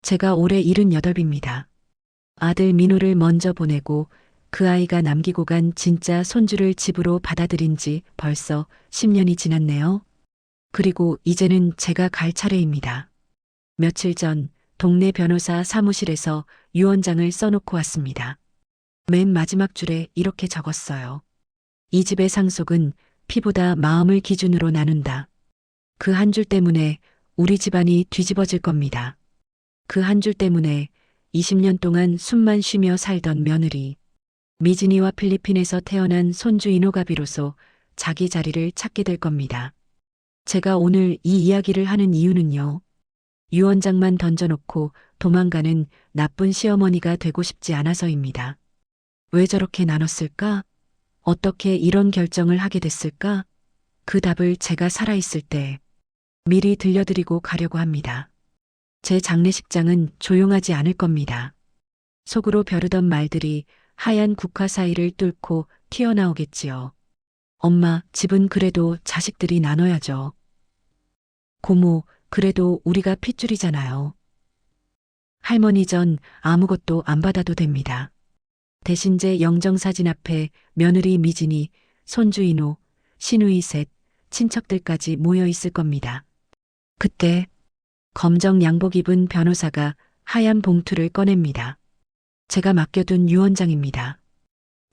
제가 올해 78입니다. 아들 민호를 먼저 보내고 그 아이가 남기고 간 진짜 손주를 집으로 받아들인 지 벌써 10년이 지났네요. 그리고 이제는 제가 갈 차례입니다. 며칠 전 동네 변호사 사무실에서 유언장을 써놓고 왔습니다. 맨 마지막 줄에 이렇게 적었어요. 이 집의 상속은 피보다 마음을 기준으로 나눈다. 그 한 줄 때문에 우리 집안이 뒤집어질 겁니다. 그 한 줄 때문에 20년 동안 숨만 쉬며 살던 며느리 미진이와 필리핀에서 태어난 손주 이노가 비로소 자기 자리를 찾게 될 겁니다. 제가 오늘 이 이야기를 하는 이유는요. 유언장만 던져놓고 도망가는 나쁜 시어머니가 되고 싶지 않아서입니다. 왜 저렇게 나눴을까? 어떻게 이런 결정을 하게 됐을까? 그 답을 제가 살아있을 때 미리 들려드리고 가려고 합니다. 제 장례식장은 조용하지 않을 겁니다. 속으로 벼르던 말들이 하얀 국화 사이를 뚫고 튀어나오겠지요. 엄마, 집은 그래도 자식들이 나눠야죠. 고모, 그래도 우리가 핏줄이잖아요. 할머니 전 아무것도 안 받아도 됩니다. 대신 제 영정사진 앞에 며느리 미진이, 손주 이노, 시누이 셋, 친척들까지 모여 있을 겁니다. 그때 검정 양복 입은 변호사가 하얀 봉투를 꺼냅니다. 제가 맡겨둔 유언장입니다.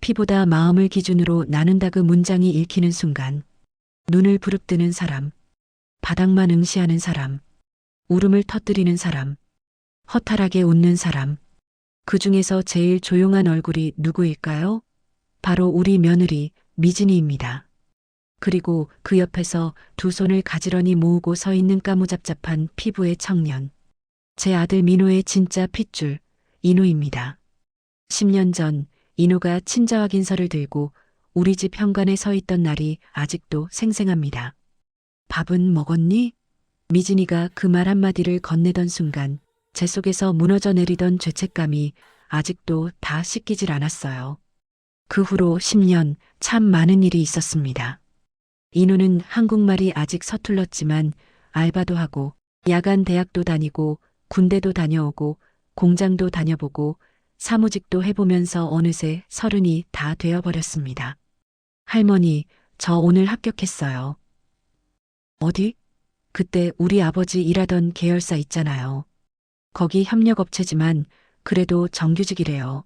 피보다 마음을 기준으로 나눈다 그 문장이 읽히는 순간 눈을 부릅뜨는 사람, 바닥만 응시하는 사람, 울음을 터뜨리는 사람, 허탈하게 웃는 사람, 그 중에서 제일 조용한 얼굴이 누구일까요? 바로 우리 며느리 미진이입니다. 그리고 그 옆에서 두 손을 가지런히 모으고 서 있는 까무잡잡한 피부의 청년. 제 아들 민호의 진짜 핏줄, 이노입니다. 10년 전 이노가 친자 확인서를 들고 우리 집 현관에 서 있던 날이 아직도 생생합니다. 밥은 먹었니? 미진이가 그 말 한마디를 건네던 순간 제 속에서 무너져 내리던 죄책감이 아직도 다 씻기질 않았어요. 그 후로 10년 참 많은 일이 있었습니다. 이노는 한국말이 아직 서툴렀지만 알바도 하고 야간 대학도 다니고 군대도 다녀오고 공장도 다녀보고 사무직도 해보면서 어느새 30이 다 되어버렸습니다. 할머니, 저 오늘 합격했어요. 어디? 그때 우리 아버지 일하던 계열사 있잖아요. 거기 협력업체지만 그래도 정규직이래요.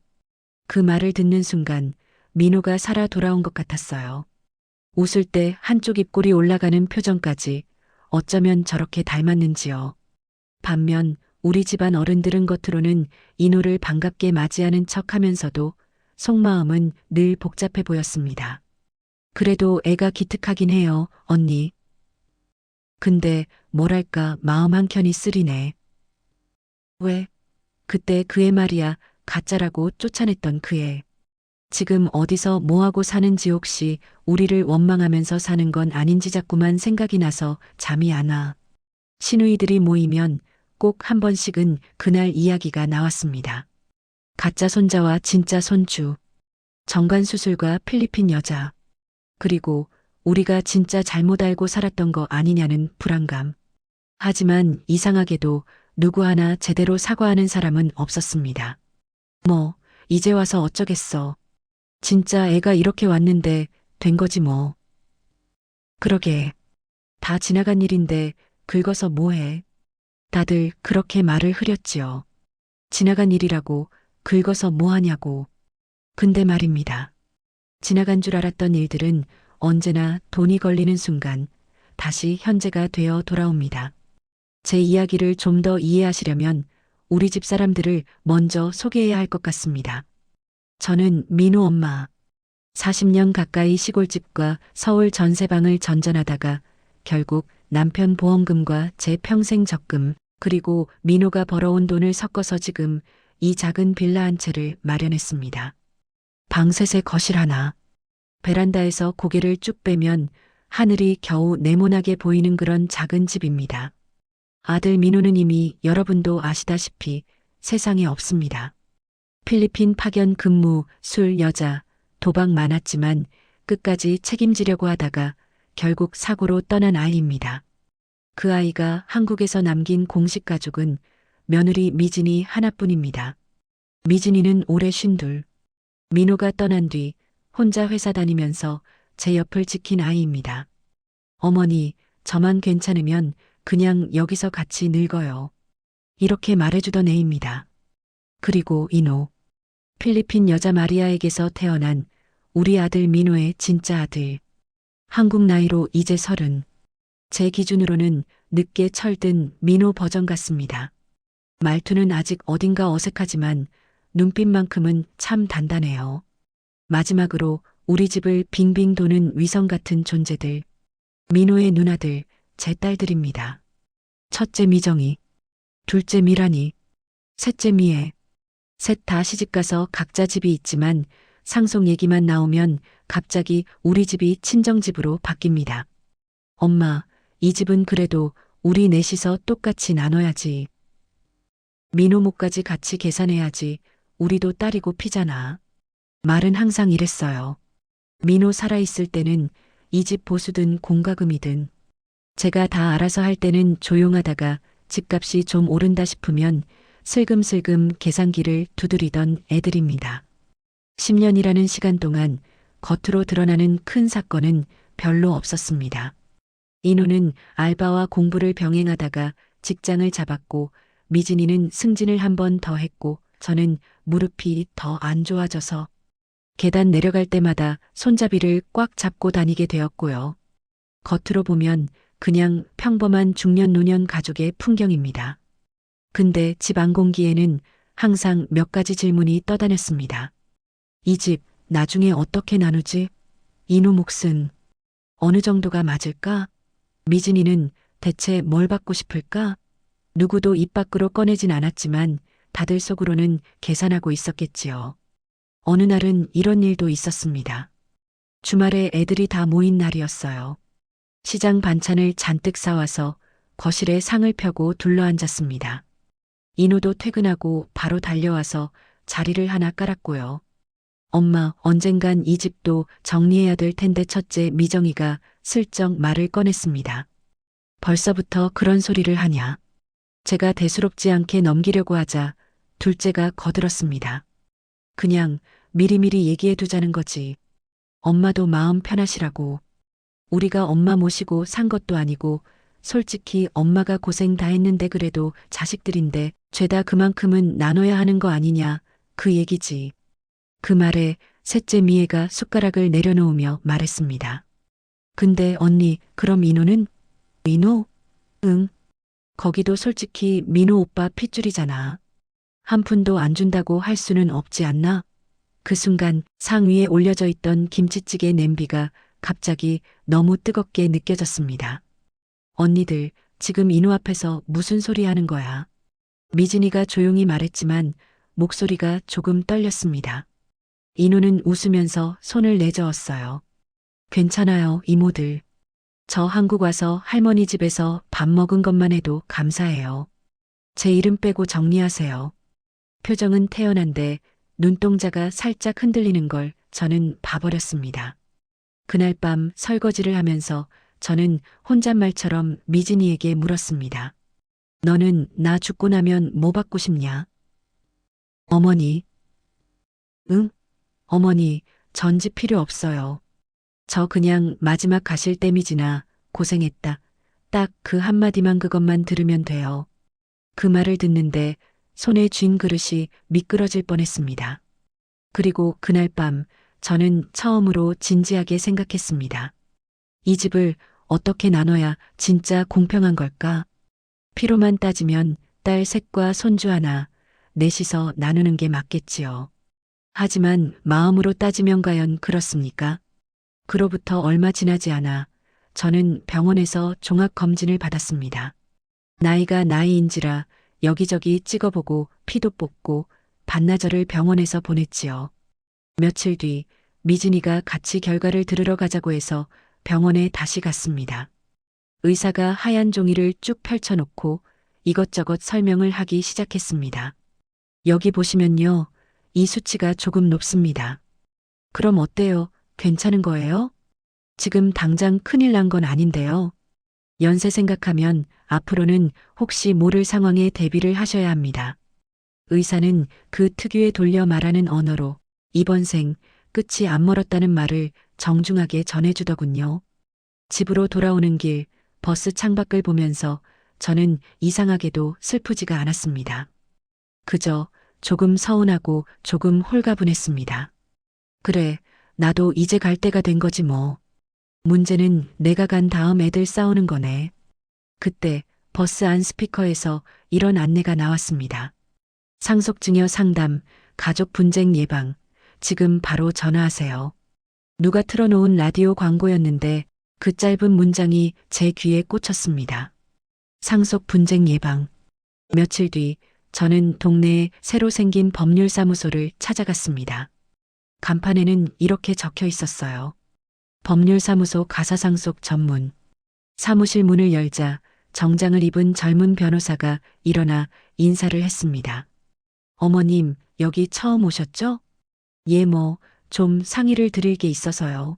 그 말을 듣는 순간 민호가 살아 돌아온 것 같았어요. 웃을 때 한쪽 입꼬리 올라가는 표정까지 어쩌면 저렇게 닮았는지요. 반면 우리 집안 어른들은 겉으로는 이노를 반갑게 맞이하는 척하면서도 속마음은 늘 복잡해 보였습니다. 그래도 애가 기특하긴 해요, 언니. 근데 뭐랄까 마음 한켠이 쓰리네. 왜? 그때 그애 말이야, 가짜라고 쫓아냈던 그애. 지금 어디서 뭐하고 사는지 혹시 우리를 원망하면서 사는 건 아닌지 자꾸만 생각이 나서 잠이 안 와. 시누이들이 모이면 꼭 한 번씩은 그날 이야기가 나왔습니다. 가짜 손자와 진짜 손주, 정관수술과 필리핀 여자, 그리고 우리가 진짜 잘못 알고 살았던 거 아니냐는 불안감. 하지만 이상하게도 누구 하나 제대로 사과하는 사람은 없었습니다. 뭐, 이제 와서 어쩌겠어. 진짜 애가 이렇게 왔는데 된 거지 뭐. 그러게. 다 지나간 일인데 긁어서 뭐해. 다들 그렇게 말을 흐렸지요. 지나간 일이라고 긁어서 뭐하냐고. 근데 말입니다. 지나간 줄 알았던 일들은 언제나 돈이 걸리는 순간 다시 현재가 되어 돌아옵니다. 제 이야기를 좀 더 이해하시려면 우리 집 사람들을 먼저 소개해야 할 것 같습니다. 저는 민호 엄마. 40년 가까이 시골집과 서울 전세방을 전전하다가 결국 남편 보험금과 제 평생 적금 그리고 민호가 벌어온 돈을 섞어서 지금 이 작은 빌라 한 채를 마련했습니다. 방 셋에 거실 하나. 베란다에서 고개를 쭉 빼면 하늘이 겨우 네모나게 보이는 그런 작은 집입니다. 아들 민호는 이미 여러분도 아시다시피 세상에 없습니다. 필리핀 파견 근무, 술, 여자, 도박 많았지만 끝까지 책임지려고 하다가 결국 사고로 떠난 아이입니다. 그 아이가 한국에서 남긴 공식 가족은 며느리 미진이 하나뿐입니다. 미진이는 올해 52. 민호가 떠난 뒤 혼자 회사 다니면서 제 옆을 지킨 아이입니다. 어머니, 저만 괜찮으면 그냥 여기서 같이 늙어요. 이렇게 말해주던 애입니다. 그리고 인호. 필리핀 여자 마리아에게서 태어난 우리 아들 민호의 진짜 아들. 한국 나이로 이제 30. 제 기준으로는 늦게 철든 민호 버전 같습니다. 말투는 아직 어딘가 어색하지만 눈빛만큼은 참 단단해요. 마지막으로 우리 집을 빙빙 도는 위성 같은 존재들. 민호의 누나들, 제 딸들입니다. 첫째 미정이, 둘째 미란이, 셋째 미애. 셋 다 시집가서 각자 집이 있지만 상속 얘기만 나오면 갑자기 우리 집이 친정집으로 바뀝니다. 엄마, 이 집은 그래도 우리 넷이서 똑같이 나눠야지. 민호 몫까지 같이 계산해야지. 우리도 딸이고 피잖아. 말은 항상 이랬어요. 민호 살아있을 때는 이 집 보수든 공과금이든 제가 다 알아서 할 때는 조용하다가 집값이 좀 오른다 싶으면 슬금슬금 계산기를 두드리던 애들입니다. 10년이라는 시간 동안 겉으로 드러나는 큰 사건은 별로 없었습니다. 인호는 알바와 공부를 병행하다가 직장을 잡았고 미진이는 승진을 한 번 더 했고 저는 무릎이 더 안 좋아져서 계단 내려갈 때마다 손잡이를 꽉 잡고 다니게 되었고요. 겉으로 보면 그냥 평범한 중년 노년 가족의 풍경입니다. 근데 집 안공기에는 항상 몇 가지 질문이 떠다녔습니다. 이 집 나중에 어떻게 나누지? 인호 몫은 어느 정도가 맞을까? 미진이는 대체 뭘 받고 싶을까? 누구도 입 밖으로 꺼내진 않았지만 다들 속으로는 계산하고 있었겠지요. 어느 날은 이런 일도 있었습니다. 주말에 애들이 다 모인 날이었어요. 시장 반찬을 잔뜩 사와서 거실에 상을 펴고 둘러앉았습니다. 인호도 퇴근하고 바로 달려와서 자리를 하나 깔았고요. 엄마, 언젠간 이 집도 정리해야 될 텐데 첫째 미정이가 슬쩍 말을 꺼냈습니다. 벌써부터 그런 소리를 하냐. 제가 대수롭지 않게 넘기려고 하자 둘째가 거들었습니다. 그냥 미리미리 얘기해 두자는 거지. 엄마도 마음 편하시라고. 우리가 엄마 모시고 산 것도 아니고 솔직히 엄마가 고생 다 했는데 그래도 자식들인데 죄다 그만큼은 나눠야 하는 거 아니냐 그 얘기지. 그 말에 셋째 미애가 숟가락을 내려놓으며 말했습니다. 근데 언니 그럼 민호는? 민호? 응. 거기도 솔직히 민호 오빠 핏줄이잖아. 한 푼도 안 준다고 할 수는 없지 않나? 그 순간 상 위에 올려져 있던 김치찌개 냄비가 갑자기 너무 뜨겁게 느껴졌습니다. 언니들, 지금 인호 앞에서 무슨 소리 하는 거야? 미진이가 조용히 말했지만 목소리가 조금 떨렸습니다. 인호는 웃으면서 손을 내저었어요. 괜찮아요, 이모들. 저 한국 와서 할머니 집에서 밥 먹은 것만 해도 감사해요. 제 이름 빼고 정리하세요. 표정은 태연한데 눈동자가 살짝 흔들리는 걸 저는 봐버렸습니다. 그날 밤 설거지를 하면서 저는 혼잣말처럼 미진이에게 물었습니다. 너는 나 죽고 나면 뭐 받고 싶냐? 어머니. 응? 어머니, 전집 필요 없어요. 저 그냥 마지막 가실 때 미진아, 고생했다. 딱 그 한마디만 그것만 들으면 돼요. 그 말을 듣는데 손에 쥔 그릇이 미끄러질 뻔했습니다. 그리고 그날 밤 저는 처음으로 진지하게 생각했습니다. 이 집을 어떻게 나눠야 진짜 공평한 걸까? 피로만 따지면 딸 셋과 손주 하나, 넷이서 나누는 게 맞겠지요. 하지만 마음으로 따지면 과연 그렇습니까? 그로부터 얼마 지나지 않아 저는 병원에서 종합검진을 받았습니다. 나이가 나이인지라 여기저기 찍어보고 피도 뽑고 반나절을 병원에서 보냈지요. 며칠 뒤 미진이가 같이 결과를 들으러 가자고 해서 병원에 다시 갔습니다. 의사가 하얀 종이를 쭉 펼쳐놓고 이것저것 설명을 하기 시작했습니다. 여기 보시면요. 이 수치가 조금 높습니다. 그럼 어때요? 괜찮은 거예요? 지금 당장 큰일 난 건 아닌데요. 연세 생각하면 앞으로는 혹시 모를 상황에 대비를 하셔야 합니다. 의사는 그 특유의 돌려 말하는 언어로 이번 생 끝이 안 멀었다는 말을 정중하게 전해주더군요. 집으로 돌아오는 길 버스 창밖을 보면서 저는 이상하게도 슬프지가 않았습니다. 그저 조금 서운하고 조금 홀가분했습니다. 그래, 나도 이제 갈 때가 된 거지 뭐. 문제는 내가 간 다음 애들 싸우는 거네. 그때 버스 안 스피커에서 이런 안내가 나왔습니다. 상속증여 상담, 가족 분쟁 예방, 지금 바로 전화하세요. 누가 틀어놓은 라디오 광고였는데 그 짧은 문장이 제 귀에 꽂혔습니다. 상속 분쟁 예방. 며칠 뒤 저는 동네에 새로 생긴 법률사무소를 찾아갔습니다. 간판에는 이렇게 적혀 있었어요. 법률사무소 가사상속 전문. 사무실 문을 열자 정장을 입은 젊은 변호사가 일어나 인사를 했습니다. 어머님, 여기 처음 오셨죠? 예, 좀 상의를 드릴 게 있어서요.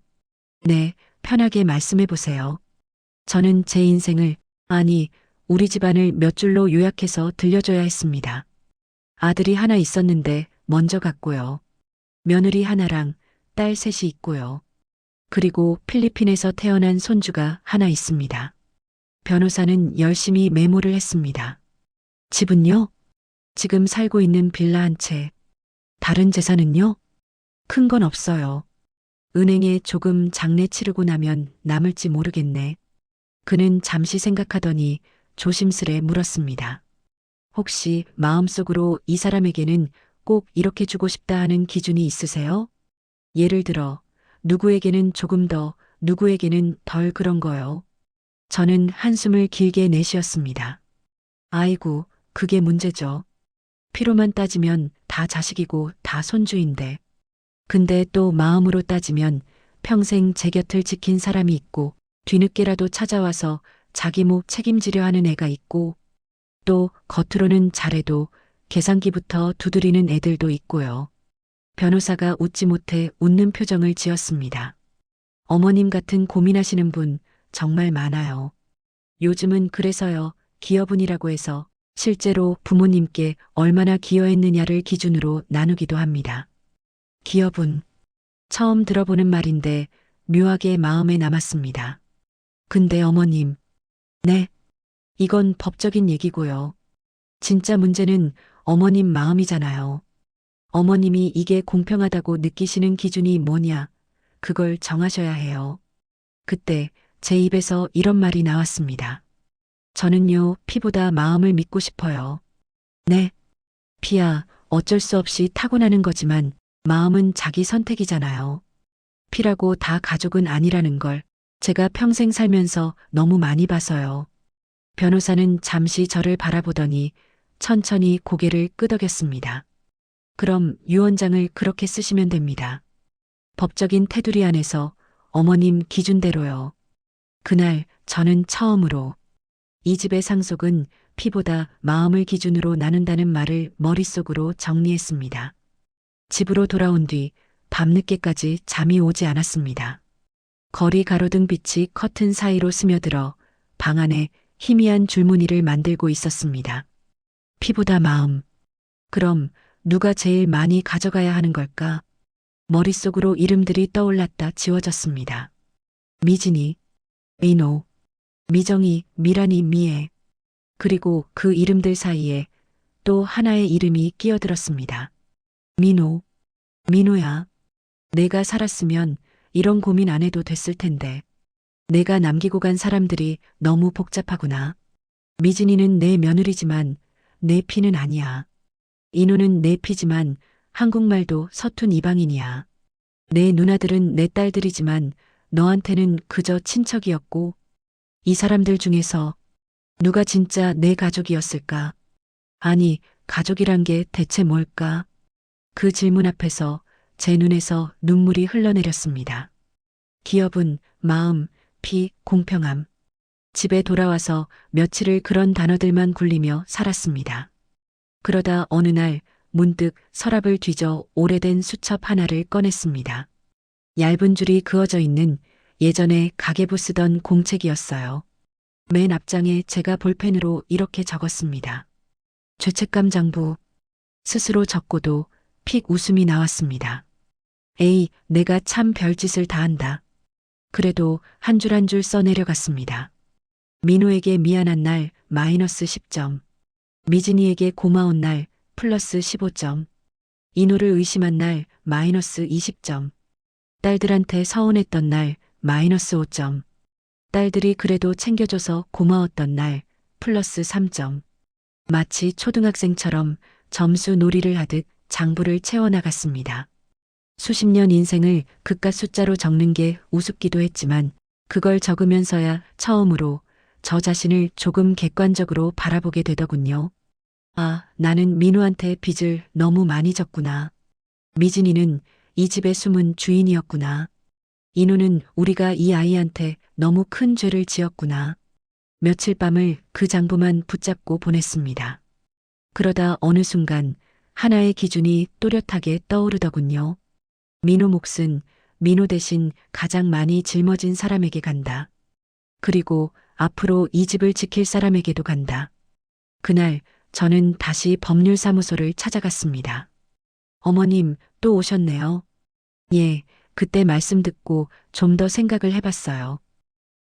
네, 편하게 말씀해 보세요. 저는 제 인생을, 아니, 우리 집안을 몇 줄로 요약해서 들려줘야 했습니다. 아들이 하나 있었는데 먼저 갔고요. 며느리 하나랑 딸 셋이 있고요. 그리고 필리핀에서 태어난 손주가 하나 있습니다. 변호사는 열심히 메모를 했습니다. 집은요? 지금 살고 있는 빌라 한 채. 다른 재산은요? 큰 건 없어요. 은행에 조금 장례 치르고 나면 남을지 모르겠네. 그는 잠시 생각하더니 조심스레 물었습니다. 혹시 마음속으로 이 사람에게는 꼭 이렇게 주고 싶다 하는 기준이 있으세요? 예를 들어, 누구에게는 조금 더, 누구에게는 덜 그런 거요. 저는 한숨을 길게 내쉬었습니다. 아이고, 그게 문제죠. 피로만 따지면 다 자식이고 다 손주인데. 근데 또 마음으로 따지면 평생 제 곁을 지킨 사람이 있고 뒤늦게라도 찾아와서 자기 목 책임지려 하는 애가 있고 또 겉으로는 잘해도 계산기부터 두드리는 애들도 있고요. 변호사가 웃지 못해 웃는 표정을 지었습니다. 어머님 같은 고민하시는 분 정말 많아요. 요즘은 그래서요, 기여분이라고 해서 실제로 부모님께 얼마나 기여했느냐를 기준으로 나누기도 합니다. 기여분. 처음 들어보는 말인데 묘하게 마음에 남았습니다. 근데 어머님. 네. 이건 법적인 얘기고요. 진짜 문제는 어머님 마음이잖아요. 어머님이 이게 공평하다고 느끼시는 기준이 뭐냐, 그걸 정하셔야 해요. 그때 제 입에서 이런 말이 나왔습니다. 저는요, 피보다 마음을 믿고 싶어요. 네. 피야, 어쩔 수 없이 타고나는 거지만 마음은 자기 선택이잖아요. 피라고 다 가족은 아니라는 걸 제가 평생 살면서 너무 많이 봐서요. 변호사는 잠시 저를 바라보더니 천천히 고개를 끄덕였습니다. 그럼 유언장을 그렇게 쓰시면 됩니다. 법적인 테두리 안에서 어머님 기준대로요. 그날 저는 처음으로 이 집의 상속은 피보다 마음을 기준으로 나눈다는 말을 머릿속으로 정리했습니다. 집으로 돌아온 뒤 밤늦게까지 잠이 오지 않았습니다. 거리 가로등 빛이 커튼 사이로 스며들어 방 안에 희미한 줄무늬를 만들고 있었습니다. 피보다 마음. 그럼 누가 제일 많이 가져가야 하는 걸까? 머릿속으로 이름들이 떠올랐다 지워졌습니다. 미진이, 민호, 미정이, 미란이, 미애. 그리고 그 이름들 사이에 또 하나의 이름이 끼어들었습니다. 민호. 민호야. 내가 살았으면 이런 고민 안 해도 됐을 텐데. 내가 남기고 간 사람들이 너무 복잡하구나. 미진이는 내 며느리지만 내 피는 아니야. 인호는 내 피지만 한국말도 서툰 이방인이야. 내 누나들은 내 딸들이지만 너한테는 그저 친척이었고 이 사람들 중에서 누가 진짜 내 가족이었을까? 아니, 가족이란 게 대체 뭘까? 그 질문 앞에서 제 눈에서 눈물이 흘러내렸습니다. 기업은 마음, 피, 공평함. 집에 돌아와서 며칠을 그런 단어들만 굴리며 살았습니다. 그러다 어느 날 문득 서랍을 뒤져 오래된 수첩 하나를 꺼냈습니다. 얇은 줄이 그어져 있는 예전에 가계부 쓰던 공책이었어요. 맨 앞장에 제가 볼펜으로 이렇게 적었습니다. 죄책감 장부. 스스로 적고도 픽 웃음이 나왔습니다. 에이, 내가 참 별짓을 다 한다. 그래도 한 줄 한 줄 써내려갔습니다. 민호에게 미안한 날 마이너스 10점. 미진이에게 고마운 날 플러스 15점. 인호를 의심한 날 마이너스 20점. 딸들한테 서운했던 날 마이너스 5점. 딸들이 그래도 챙겨줘서 고마웠던 날 플러스 3점. 마치 초등학생처럼 점수 놀이를 하듯 장부를 채워나갔습니다. 수십 년 인생을 그깟 숫자로 적는 게 우습기도 했지만 그걸 적으면서야 처음으로 저 자신을 조금 객관적으로 바라보게 되더군요. 아, 나는 민우한테 빚을 너무 많이 졌구나. 미진이는 이 집의 숨은 주인이었구나. 인우는 우리가 이 아이한테 너무 큰 죄를 지었구나. 며칠 밤을 그 장부만 붙잡고 보냈습니다. 그러다 어느 순간 하나의 기준이 또렷하게 떠오르더군요. 민호 몫은 민호 대신 가장 많이 짊어진 사람에게 간다. 그리고 앞으로 이 집을 지킬 사람에게도 간다. 그날 저는 다시 법률사무소를 찾아갔습니다. 어머님, 또 오셨네요. 예, 그때 말씀 듣고 좀 더 생각을 해봤어요.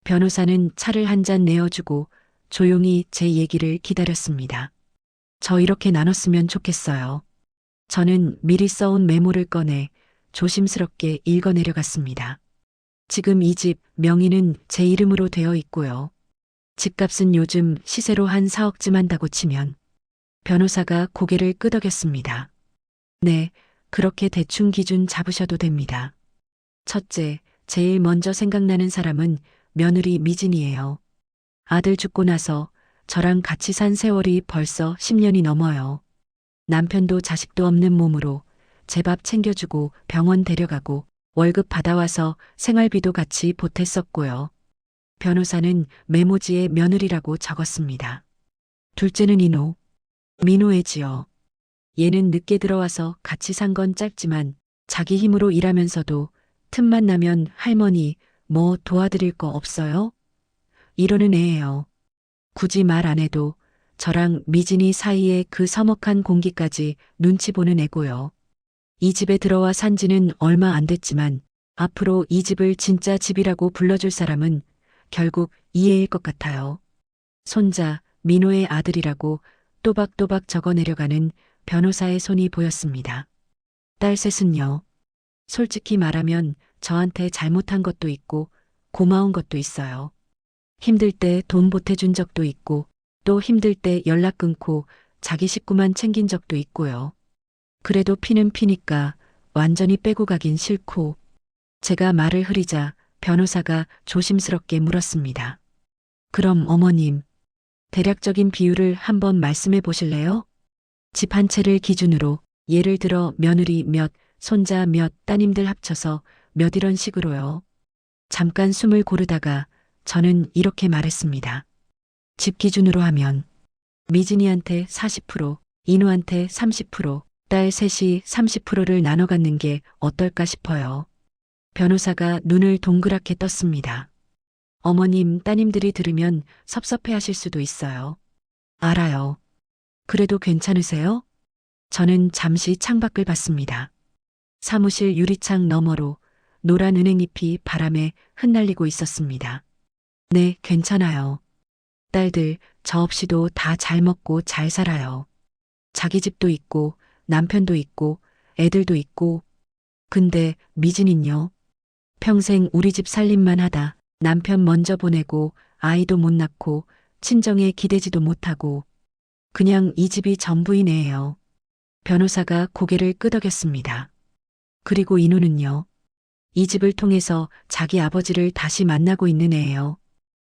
변호사는 차를 한 잔 내어주고 조용히 제 얘기를 기다렸습니다. 저 이렇게 나눴으면 좋겠어요. 저는 미리 써온 메모를 꺼내 조심스럽게 읽어내려갔습니다. 지금 이 집 명의는 제 이름으로 되어 있고요. 집값은 요즘 시세로 한 4억쯤 한다고 치면. 변호사가 고개를 끄덕였습니다. 네, 그렇게 대충 기준 잡으셔도 됩니다. 첫째, 제일 먼저 생각나는 사람은 며느리 미진이에요. 아들 죽고 나서 저랑 같이 산 세월이 벌써 10년이 넘어요. 남편도 자식도 없는 몸으로 제 밥 챙겨주고 병원 데려가고 월급 받아와서 생활비도 같이 보탰었고요. 변호사는 메모지에 며느리라고 적었습니다. 둘째는 인호, 민호애지요. 얘는 늦게 들어와서 같이 산 건 짧지만 자기 힘으로 일하면서도 틈만 나면 할머니 뭐 도와드릴 거 없어요? 이러는 애예요. 굳이 말 안 해도 저랑 미진이 사이에 그 서먹한 공기까지 눈치 보는 애고요. 이 집에 들어와 산 지는 얼마 안 됐지만 앞으로 이 집을 진짜 집이라고 불러줄 사람은 결국 이 애일 것 같아요. 손자, 민호의 아들이라고 또박또박 적어내려가는 변호사의 손이 보였습니다. 딸 셋은요. 솔직히 말하면 저한테 잘못한 것도 있고 고마운 것도 있어요. 힘들 때 돈 보태준 적도 있고 또 힘들 때 연락 끊고 자기 식구만 챙긴 적도 있고요. 그래도 피는 피니까 완전히 빼고 가긴 싫고. 제가 말을 흐리자 변호사가 조심스럽게 물었습니다. 그럼 어머님, 대략적인 비율을 한번 말씀해 보실래요? 집 한 채를 기준으로 예를 들어 며느리 몇, 손자 몇, 따님들 합쳐서 몇 이런 식으로요. 잠깐 숨을 고르다가 저는 이렇게 말했습니다. 집 기준으로 하면 미진이한테 40%, 인우한테 30%, 딸 셋이 30%를 나눠 갖는 게 어떨까 싶어요. 변호사가 눈을 동그랗게 떴습니다. 어머님, 따님들이 들으면 섭섭해 하실 수도 있어요. 알아요. 그래도 괜찮으세요? 저는 잠시 창밖을 봤습니다. 사무실 유리창 너머로 노란 은행잎이 바람에 흩날리고 있었습니다. 네, 괜찮아요. 딸들, 저 없이도 다 잘 먹고 잘 살아요. 자기 집도 있고, 남편도 있고, 애들도 있고. 근데 미진은요? 평생 우리 집 살림만 하다 남편 먼저 보내고 아이도 못 낳고 친정에 기대지도 못하고 그냥 이 집이 전부인 애예요. 변호사가 고개를 끄덕였습니다. 그리고 인우는요. 이 집을 통해서 자기 아버지를 다시 만나고 있는 애예요.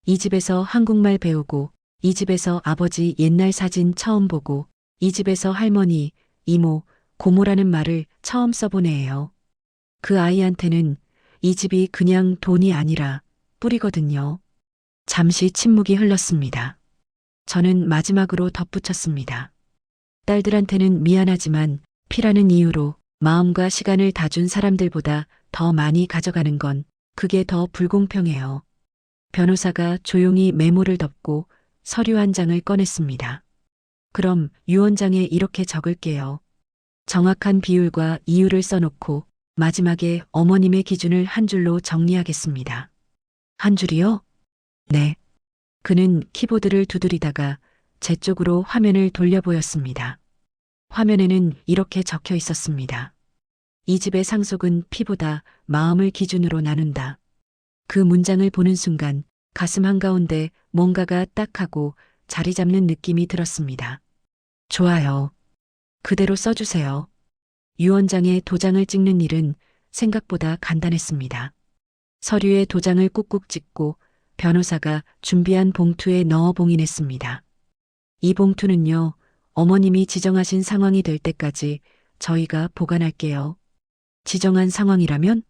이 집에서 한국말 배우고 이 집에서 아버지 옛날 사진 처음 보고 이 집에서 할머니, 이모, 고모라는 말을 처음 써본 애예요. 그 아이한테는 이 집이 그냥 돈이 아니라 뿌리거든요. 잠시 침묵이 흘렀습니다. 저는 마지막으로 덧붙였습니다. 딸들한테는 미안하지만 피라는 이유로 마음과 시간을 다 준 사람들보다 더 많이 가져가는 건 그게 더 불공평해요. 변호사가 조용히 메모를 덮고 서류 한 장을 꺼냈습니다. 그럼 유언장에 이렇게 적을게요. 정확한 비율과 이유를 써놓고 마지막에 어머님의 기준을 한 줄로 정리하겠습니다. 한 줄이요? 네. 그는 키보드를 두드리다가 제 쪽으로 화면을 돌려 보였습니다. 화면에는 이렇게 적혀 있었습니다. 이 집의 상속은 피보다 마음을 기준으로 나눈다. 그 문장을 보는 순간 가슴 한가운데 뭔가가 딱하고 자리 잡는 느낌이 들었습니다. 좋아요. 그대로 써주세요. 유언장에 도장을 찍는 일은 생각보다 간단했습니다. 서류에 도장을 꾹꾹 찍고 변호사가 준비한 봉투에 넣어 봉인했습니다. 이 봉투는요, 어머님이 지정하신 상황이 될 때까지 저희가 보관할게요. 지정한 상황이라면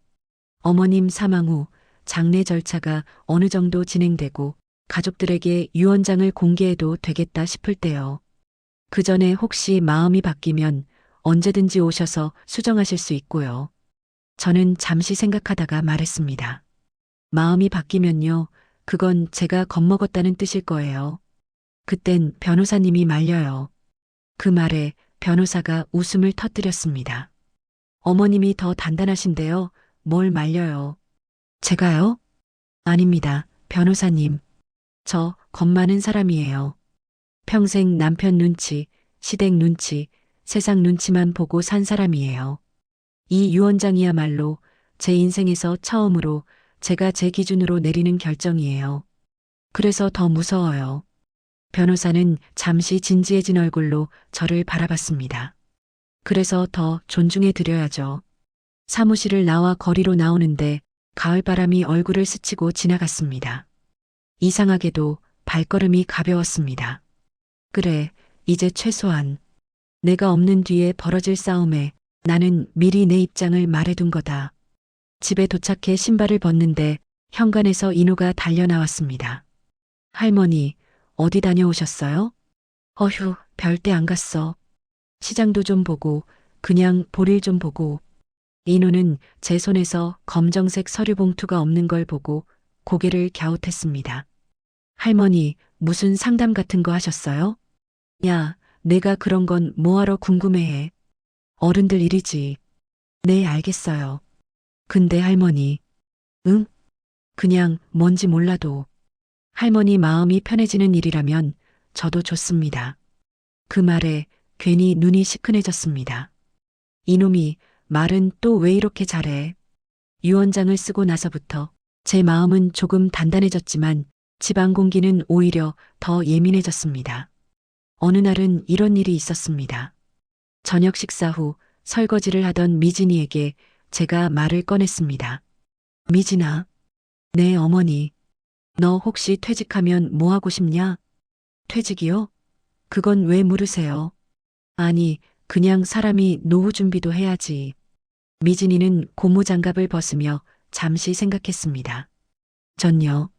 어머님 사망 후 장례 절차가 어느 정도 진행되고 가족들에게 유언장을 공개해도 되겠다 싶을 때요. 그 전에 혹시 마음이 바뀌면 언제든지 오셔서 수정하실 수 있고요. 저는 잠시 생각하다가 말했습니다. 마음이 바뀌면요, 그건 제가 겁먹었다는 뜻일 거예요. 그땐 변호사님이 말려요. 그 말에 변호사가 웃음을 터뜨렸습니다. 어머님이 더 단단하신데요. 뭘 말려요? 제가요? 아닙니다. 변호사님. 저 겁 많은 사람이에요. 평생 남편 눈치, 시댁 눈치, 세상 눈치만 보고 산 사람이에요. 이 유언장이야말로 제 인생에서 처음으로 제가 제 기준으로 내리는 결정이에요. 그래서 더 무서워요. 변호사는 잠시 진지해진 얼굴로 저를 바라봤습니다. 그래서 더 존중해 드려야죠. 사무실을 나와 거리로 나오는데 가을바람이 얼굴을 스치고 지나갔습니다. 이상하게도 발걸음이 가벼웠습니다. 그래, 이제 최소한 내가 없는 뒤에 벌어질 싸움에 나는 미리 내 입장을 말해둔 거다. 집에 도착해 신발을 벗는데 현관에서 인호가 달려나왔습니다. 할머니, 어디 다녀오셨어요? 어휴, 별데 안 갔어. 시장도 좀 보고 그냥 볼일 좀 보고. 인호는 제 손에서 검정색 서류 봉투가 없는 걸 보고 고개를 갸웃했습니다. 할머니, 무슨 상담 같은 거 하셨어요? 야, 내가 그런 건 뭐하러 궁금해해. 어른들 일이지. 네, 알겠어요. 근데 할머니, 응? 그냥 뭔지 몰라도 할머니 마음이 편해지는 일이라면 저도 좋습니다. 그 말에 괜히 눈이 시큰해졌습니다. 이놈이 말은 또 왜 이렇게 잘해? 유언장을 쓰고 나서부터 제 마음은 조금 단단해졌지만 집안 공기는 오히려 더 예민해졌습니다. 어느 날은 이런 일이 있었습니다. 저녁 식사 후 설거지를 하던 미진이에게 제가 말을 꺼냈습니다. 미진아, 네 어머니, 너 혹시 퇴직하면 뭐 하고 싶냐? 퇴직이요? 그건 왜 물으세요? 아니, 그냥 사람이 노후 준비도 해야지. 미진이는 고무장갑을 벗으며 잠시 생각했습니다. 전요.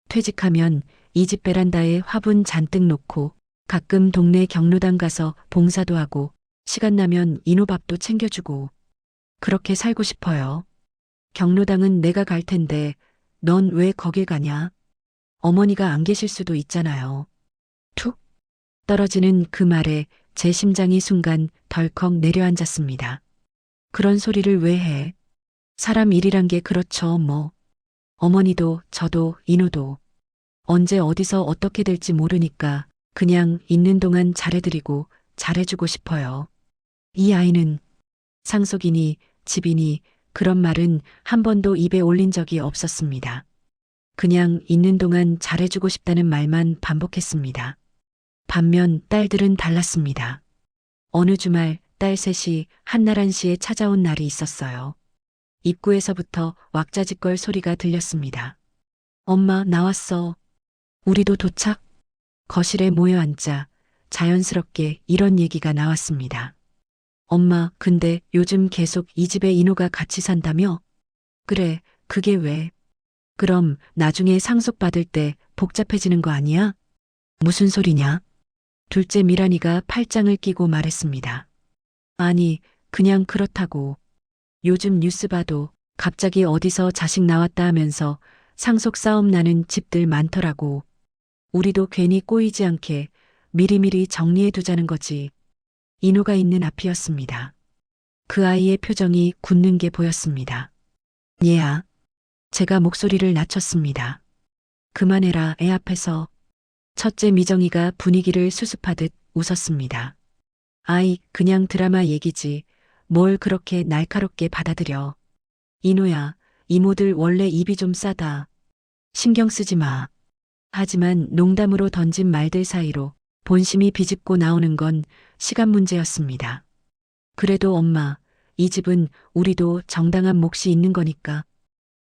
퇴직하면 이 집 베란다에 화분 잔뜩 놓고 가끔 동네 경로당 가서 봉사도 하고 시간 나면 인호밥도 챙겨주고 그렇게 살고 싶어요. 경로당은 내가 갈 텐데 넌 왜 거길 가냐? 어머니가 안 계실 수도 있잖아요. 툭 떨어지는 그 말에 제 심장이 순간 덜컥 내려앉았습니다. 그런 소리를 왜 해? 사람 일이란 게 그렇죠, 뭐. 어머니도 저도 인호도 언제 어디서 어떻게 될지 모르니까 그냥 있는 동안 잘해드리고 잘해주고 싶어요. 이 아이는 상속이니 집이니 그런 말은 한 번도 입에 올린 적이 없었습니다. 그냥 있는 동안 잘해주고 싶다는 말만 반복했습니다. 반면 딸들은 달랐습니다. 어느 주말 딸 셋이 한나란 씨에 찾아온 날이 있었어요. 입구에서부터 왁자지껄 소리가 들렸습니다. 엄마, 나왔어. 우리도 도착? 거실에 모여 앉자 자연스럽게 이런 얘기가 나왔습니다. 엄마, 근데 요즘 계속 이 집에 인호가 같이 산다며? 그래, 그게 왜? 그럼 나중에 상속받을 때 복잡해지는 거 아니야? 무슨 소리냐? 둘째 미란이가 팔짱을 끼고 말했습니다. 아니, 그냥 그렇다고. 요즘 뉴스 봐도 갑자기 어디서 자식 나왔다 하면서 상속 싸움 나는 집들 많더라고. 우리도 괜히 꼬이지 않게 미리미리 정리해 두자는 거지. 인호가 있는 앞이었습니다. 그 아이의 표정이 굳는 게 보였습니다. 얘야. 제가 목소리를 낮췄습니다. 그만해라, 애 앞에서. 첫째 미정이가 분위기를 수습하듯 웃었습니다. 아이, 그냥 드라마 얘기지. 뭘 그렇게 날카롭게 받아들여. 인호야, 이모들 원래 입이 좀 싸다. 신경 쓰지 마. 하지만 농담으로 던진 말들 사이로 본심이 비집고 나오는 건 시간 문제였습니다. 그래도 엄마, 이 집은 우리도 정당한 몫이 있는 거니까.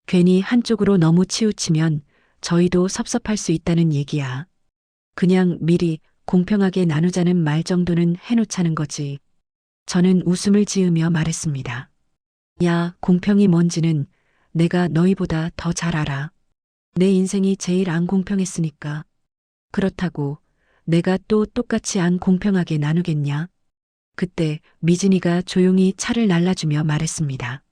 괜히 한쪽으로 너무 치우치면 저희도 섭섭할 수 있다는 얘기야. 그냥 미리 공평하게 나누자는 말 정도는 해놓자는 거지. 저는 웃음을 지으며 말했습니다. 야, 공평이 뭔지는 내가 너희보다 더 잘 알아. 내 인생이 제일 안 공평했으니까. 그렇다고 내가 또 똑같이 안 공평하게 나누겠냐? 그때 미진이가 조용히 차를 날라주며 말했습니다.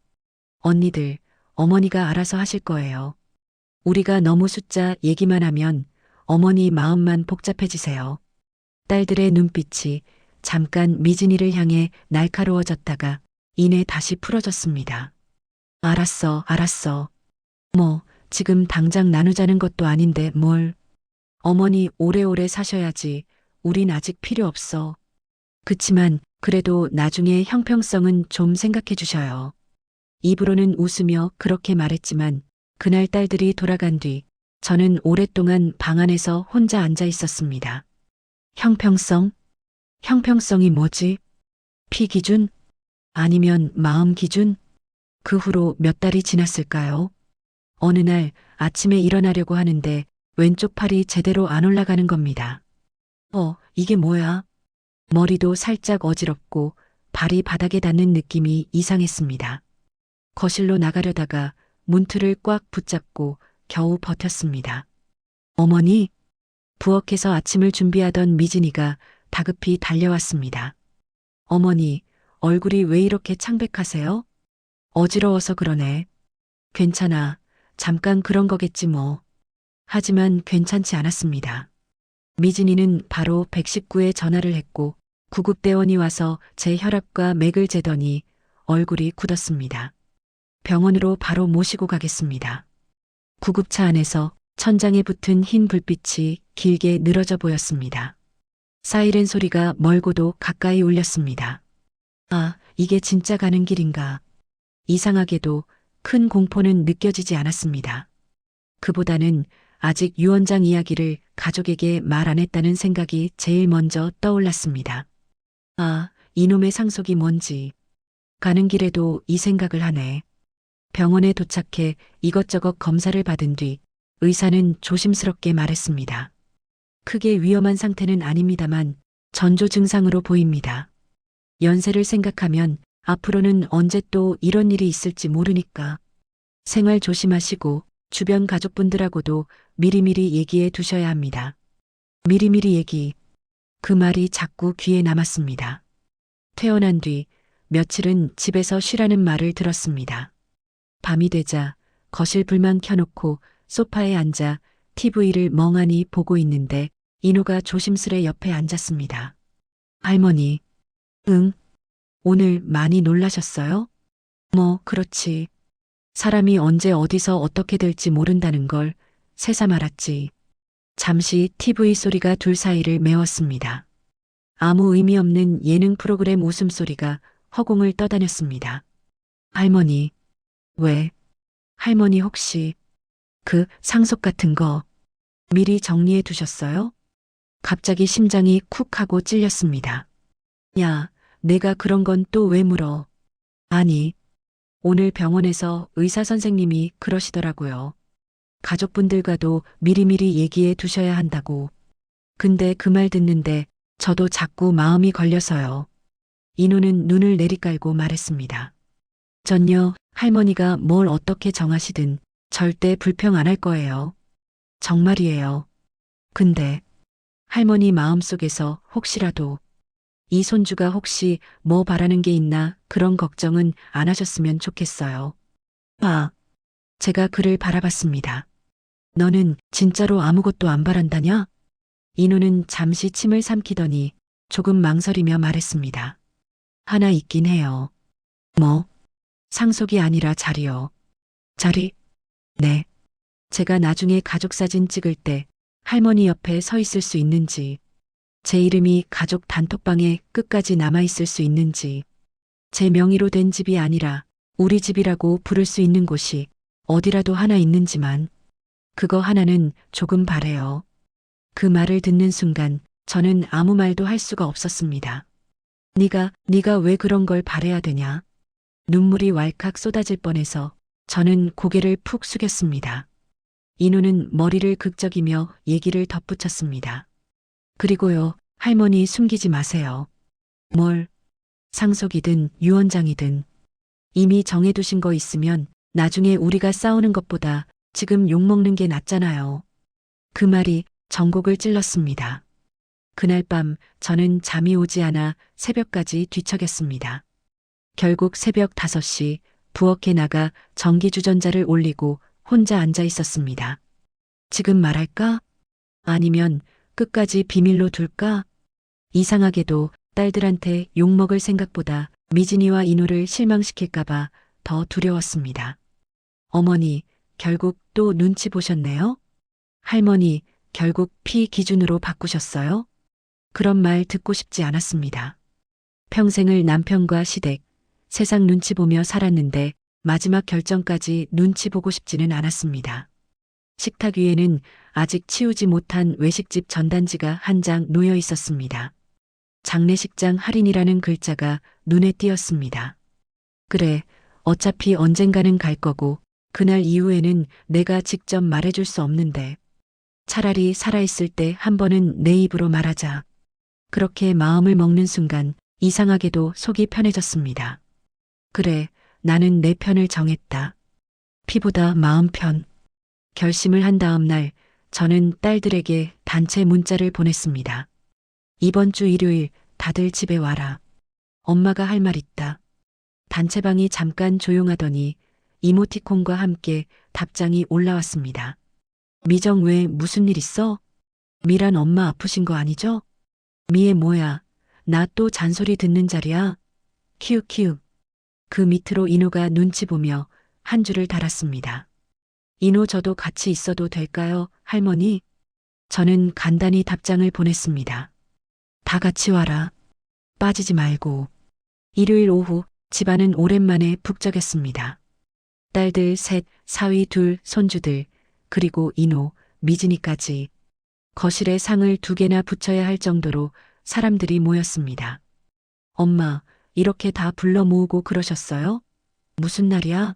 언니들, 어머니가 알아서 하실 거예요. 우리가 너무 숫자 얘기만 하면 어머니 마음만 복잡해지세요. 딸들의 눈빛이 잠깐 미진이를 향해 날카로워졌다가 이내 다시 풀어졌습니다. 알았어, 알았어. 뭐, 지금 당장 나누자는 것도 아닌데 뭘. 어머니 오래오래 사셔야지. 우린 아직 필요 없어. 그치만 그래도 나중에 형평성은 좀 생각해 주셔요. 입으로는 웃으며 그렇게 말했지만 그날 딸들이 돌아간 뒤 저는 오랫동안 방 안에서 혼자 앉아 있었습니다. 형평성? 형평성이 뭐지? 피 기준? 아니면 마음 기준? 그 후로 몇 달이 지났을까요? 어느 날 아침에 일어나려고 하는데 왼쪽 팔이 제대로 안 올라가는 겁니다. 이게 뭐야? 머리도 살짝 어지럽고 발이 바닥에 닿는 느낌이 이상했습니다. 거실로 나가려다가 문틀을 꽉 붙잡고 겨우 버텼습니다. 어머니? 부엌에서 아침을 준비하던 미진이가 다급히 달려왔습니다. 어머니, 얼굴이 왜 이렇게 창백하세요? 어지러워서 그러네. 괜찮아. 잠깐 그런 거겠지 뭐. 하지만 괜찮지 않았습니다. 미진이는 바로 119에 전화를 했고 구급대원이 와서 제 혈압과 맥을 재더니 얼굴이 굳었습니다. 병원으로 바로 모시고 가겠습니다. 구급차 안에서 천장에 붙은 흰 불빛이 길게 늘어져 보였습니다. 사이렌 소리가 멀고도 가까이 울렸습니다. 아, 이게 진짜 가는 길인가. 이상하게도 큰 공포는 느껴지지 않았습니다. 그보다는 아직 유언장 이야기를 가족에게 말 안 했다는 생각이 제일 먼저 떠올랐습니다. 아, 이놈의 상속이 뭔지. 가는 길에도 이 생각을 하네. 병원에 도착해 이것저것 검사를 받은 뒤 의사는 조심스럽게 말했습니다. 크게 위험한 상태는 아닙니다만 전조 증상으로 보입니다. 연세를 생각하면 앞으로는 언제 또 이런 일이 있을지 모르니까 생활 조심하시고 주변 가족분들하고도 미리미리 얘기해 두셔야 합니다. 미리미리 얘기. 그 말이 자꾸 귀에 남았습니다. 퇴원한 뒤 며칠은 집에서 쉬라는 말을 들었습니다. 밤이 되자 거실 불만 켜놓고 소파에 앉아 TV를 멍하니 보고 있는데 인호가 조심스레 옆에 앉았습니다. 할머니. 응. 오늘 많이 놀라셨어요? 뭐, 그렇지. 사람이 언제 어디서 어떻게 될지 모른다는 걸 새삼 알았지. 잠시 TV 소리가 둘 사이를 메웠습니다. 아무 의미 없는 예능 프로그램 웃음소리가 허공을 떠다녔습니다. 할머니. 왜? 할머니 혹시 그 상속 같은 거 미리 정리해 두셨어요? 갑자기 심장이 쿡 하고 찔렸습니다. 야, 내가 그런 건 또 왜 물어? 아니, 오늘 병원에서 의사 선생님이 그러시더라고요. 가족분들과도 미리미리 얘기해 두셔야 한다고. 근데 그 말 듣는데 저도 자꾸 마음이 걸려서요. 인호는 눈을 내리깔고 말했습니다. 전요, 할머니가 뭘 어떻게 정하시든 절대 불평 안 할 거예요. 정말이에요. 근데 할머니 마음속에서 혹시라도 이 손주가 혹시 뭐 바라는 게 있나 그런 걱정은 안 하셨으면 좋겠어요. 제가 그를 바라봤습니다. 너는 진짜로 아무것도 안 바란다냐? 인호는 잠시 침을 삼키더니 조금 망설이며 말했습니다. 하나 있긴 해요. 뭐? 상속이 아니라 자리요. 자리? 네. 제가 나중에 가족 사진 찍을 때 할머니 옆에 서 있을 수 있는지, 제 이름이 가족 단톡방에 끝까지 남아 있을 수 있는지, 제 명의로 된 집이 아니라 우리 집이라고 부를 수 있는 곳이 어디라도 하나 있는지만, 그거 하나는 조금 바래요. 그 말을 듣는 순간 저는 아무 말도 할 수가 없었습니다. 네가 왜 그런 걸 바래야 되냐? 눈물이 왈칵 쏟아질 뻔해서 저는 고개를 푹 숙였습니다. 인호는 머리를 극적이며 얘기를 덧붙였습니다. 그리고요, 할머니 숨기지 마세요. 뭘? 상속이든 유언장이든 이미 정해두신 거 있으면 나중에 우리가 싸우는 것보다 지금 욕먹는 게 낫잖아요. 그 말이 전곡을 찔렀습니다. 그날 밤 저는 잠이 오지 않아 새벽까지 뒤척였습니다. 결국 새벽 5시 부엌에 나가 전기주전자를 올리고 혼자 앉아 있었습니다. 지금 말할까? 아니면 끝까지 비밀로 둘까? 이상하게도 딸들한테 욕먹을 생각보다 미진이와 인호를 실망시킬까봐 더 두려웠습니다. 어머니, 결국 또 눈치 보셨네요? 할머니, 결국 피 기준으로 바꾸셨어요? 그런 말 듣고 싶지 않았습니다. 평생을 남편과 시댁, 세상 눈치 보며 살았는데 마지막 결정까지 눈치 보고 싶지는 않았습니다. 식탁 위에는 아직 치우지 못한 외식집 전단지가 한 장 놓여 있었습니다. 장례식장 할인이라는 글자가 눈에 띄었습니다. 그래, 어차피 언젠가는 갈 거고 그날 이후에는 내가 직접 말해줄 수 없는데 차라리 살아있을 때 한 번은 내 입으로 말하자. 그렇게 마음을 먹는 순간 이상하게도 속이 편해졌습니다. 그래, 나는 내 편을 정했다. 피보다 마음 편. 결심을 한 다음 날 저는 딸들에게 단체 문자를 보냈습니다. 이번 주 일요일 다들 집에 와라. 엄마가 할 말 있다. 단체방이 잠깐 조용하더니 이모티콘과 함께 답장이 올라왔습니다. 미정 왜 무슨 일 있어? 미란 엄마 아프신 거 아니죠? 미애 뭐야? 나 또 잔소리 듣는 자리야? 키읔키읔. 그 밑으로 인호가 눈치 보며 한 줄을 달았습니다. 인호 저도 같이 있어도 될까요, 할머니? 저는 간단히 답장을 보냈습니다. 다 같이 와라. 빠지지 말고. 일요일 오후 집안은 오랜만에 북적였습니다. 딸들 셋, 사위 둘, 손주들, 그리고 인호, 미진이까지. 거실에 상을 2개나 붙여야 할 정도로 사람들이 모였습니다. 엄마, 이렇게 다 불러 모으고 그러셨어요? 무슨 날이야?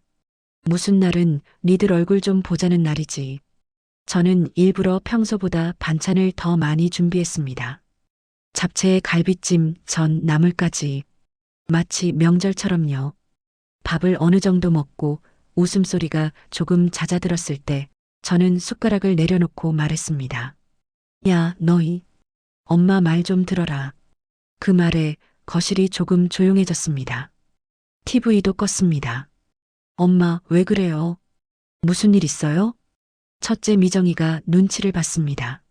무슨 날은 니들 얼굴 좀 보자는 날이지. 저는 일부러 평소보다 반찬을 더 많이 준비했습니다. 잡채에 갈비찜, 전, 나물까지. 마치 명절처럼요. 밥을 어느 정도 먹고 웃음소리가 조금 잦아들었을 때 저는 숟가락을 내려놓고 말했습니다. 야, 너희. 엄마 말 좀 들어라. 그 말에 거실이 조금 조용해졌습니다. TV도 껐습니다. 엄마, 왜 그래요? 무슨 일 있어요? 첫째 미정이가 눈치를 봤습니다.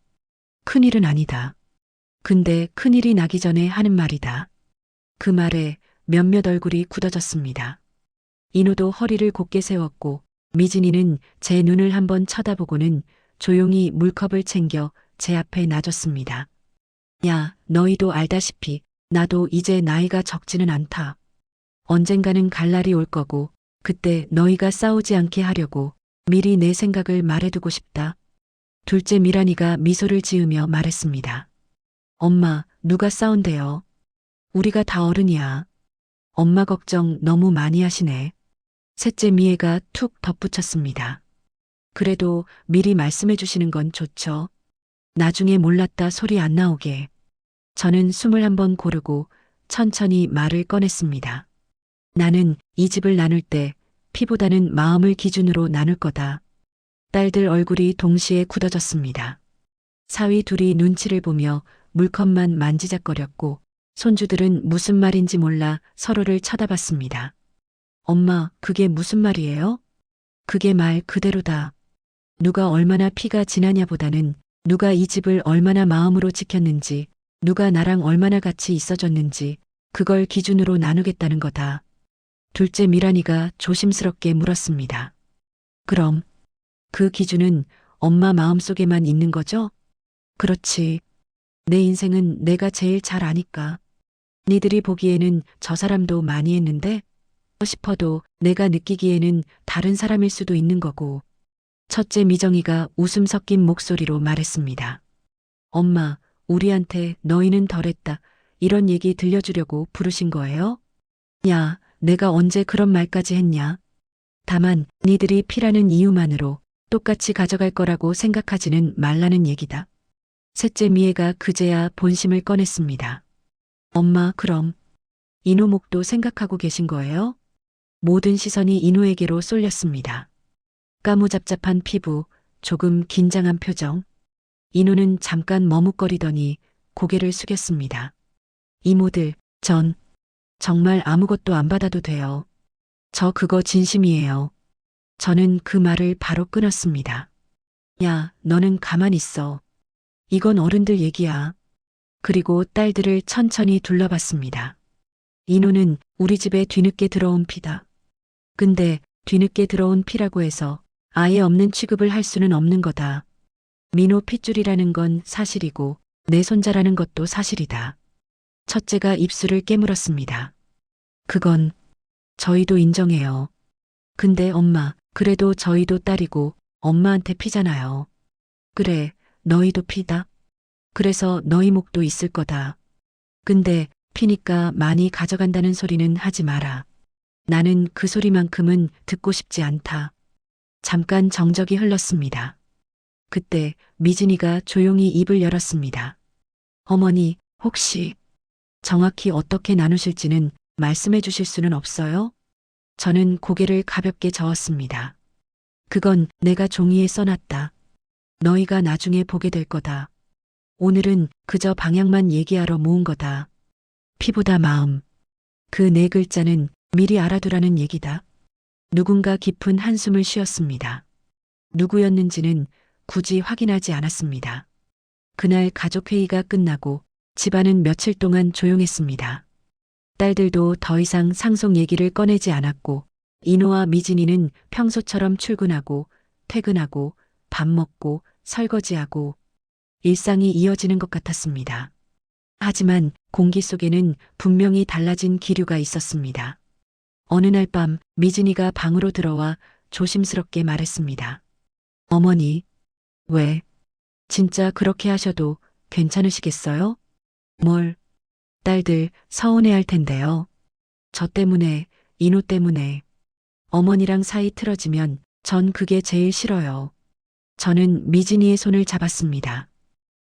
큰일은 아니다. 근데 큰일이 나기 전에 하는 말이다. 그 말에 몇몇 얼굴이 굳어졌습니다. 인호도 허리를 곧게 세웠고 미진이는 제 눈을 한번 쳐다보고는 조용히 물컵을 챙겨 제 앞에 놔줬습니다. 야, 너희도 알다시피 나도 이제 나이가 적지는 않다. 언젠가는 갈 날이 올 거고 그때 너희가 싸우지 않게 하려고 미리 내 생각을 말해두고 싶다. 둘째 미란이가 미소를 지으며 말했습니다. 엄마, 누가 싸운대요? 우리가 다 어른이야. 엄마 걱정 너무 많이 하시네. 셋째 미애가 툭 덧붙였습니다. 그래도 미리 말씀해 주시는 건 좋죠. 나중에 몰랐다 소리 안 나오게. 저는 숨을 한번 고르고 천천히 말을 꺼냈습니다. 나는 이 집을 나눌 때 피보다는 마음을 기준으로 나눌 거다. 딸들 얼굴이 동시에 굳어졌습니다. 사위 둘이 눈치를 보며 물컵만 만지작거렸고 손주들은 무슨 말인지 몰라 서로를 쳐다봤습니다. 엄마, 그게 무슨 말이에요? 그게 말 그대로다. 누가 얼마나 피가 진하냐보다는 누가 이 집을 얼마나 마음으로 지켰는지, 누가 나랑 얼마나 같이 있어줬는지, 그걸 기준으로 나누겠다는 거다. 둘째 미란이가 조심스럽게 물었습니다. 그럼 그 기준은 엄마 마음속에만 있는 거죠? 그렇지. 내 인생은 내가 제일 잘 아니까. 니들이 보기에는 저 사람도 많이 했는데 싶어도 내가 느끼기에는 다른 사람일 수도 있는 거고. 첫째 미정이가 웃음 섞인 목소리로 말했습니다. 엄마, 우리한테 너희는 덜했다. 이런 얘기 들려주려고 부르신 거예요? 야, 내가 언제 그런 말까지 했냐? 다만 니들이 피라는 이유만으로 똑같이 가져갈 거라고 생각하지는 말라는 얘기다. 셋째 미애가 그제야 본심을 꺼냈습니다. 엄마, 그럼 인호목도 생각하고 계신 거예요? 모든 시선이 인호에게로 쏠렸습니다. 까무잡잡한 피부, 조금 긴장한 표정. 인호는 잠깐 머뭇거리더니 고개를 숙였습니다. 이모들, 전 정말 아무것도 안 받아도 돼요. 저 그거 진심이에요. 저는 그 말을 바로 끊었습니다. 야, 너는 가만 있어. 이건 어른들 얘기야. 그리고 딸들을 천천히 둘러봤습니다. 인호는 우리 집에 뒤늦게 들어온 피다. 근데 뒤늦게 들어온 피라고 해서 아예 없는 취급을 할 수는 없는 거다. 민호 핏줄이라는 건 사실이고 내 손자라는 것도 사실이다. 첫째가 입술을 깨물었습니다. 그건 저희도 인정해요. 근데 엄마, 그래도 저희도 딸이고 엄마한테 피잖아요. 그래, 너희도 피다. 그래서 너희 목도 있을 거다. 근데 피니까 많이 가져간다는 소리는 하지 마라. 나는 그 소리만큼은 듣고 싶지 않다. 잠깐 정적이 흘렀습니다. 그때 미진이가 조용히 입을 열었습니다. 어머니, 혹시 정확히 어떻게 나누실지는 말씀해 주실 수는 없어요? 저는 고개를 가볍게 저었습니다. 그건 내가 종이에 써놨다. 너희가 나중에 보게 될 거다. 오늘은 그저 방향만 얘기하러 모은 거다. 피보다 마음. 그 네 글자는 미리 알아두라는 얘기다. 누군가 깊은 한숨을 쉬었습니다. 누구였는지는 굳이 확인하지 않았습니다. 그날 가족회의가 끝나고 집안은 며칠 동안 조용했습니다. 딸들도 더 이상 상속 얘기를 꺼내지 않았고 인호와 미진이는 평소처럼 출근하고 퇴근하고 밥 먹고 설거지하고 일상이 이어지는 것 같았습니다. 하지만 공기 속에는 분명히 달라진 기류가 있었습니다. 어느 날 밤 미진이가 방으로 들어와 조심스럽게 말했습니다. 어머니, 왜? 진짜 그렇게 하셔도 괜찮으시겠어요? 뭘? 딸들 서운해할 텐데요. 저 때문에, 인호 때문에. 어머니랑 사이 틀어지면 전 그게 제일 싫어요. 저는 미진이의 손을 잡았습니다.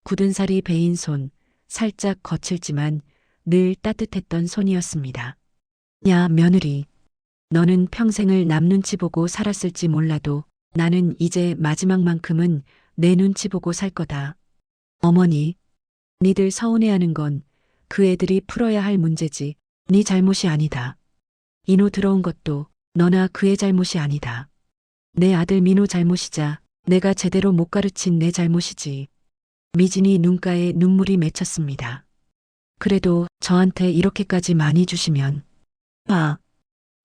굳은 살이 베인 손, 살짝 거칠지만 늘 따뜻했던 손이었습니다. 야, 며느리. 너는 평생을 남 눈치 보고 살았을지 몰라도 나는 이제 마지막만큼은 내 눈치 보고 살 거다. 어머니, 니들 서운해하는 건 그 애들이 풀어야 할 문제지 네 잘못이 아니다. 인호 들어온 것도 너나 그의 잘못이 아니다. 내 아들 민호 잘못이자 내가 제대로 못 가르친 내 잘못이지. 미진이 눈가에 눈물이 맺혔습니다. 그래도 저한테 이렇게까지 많이 주시면.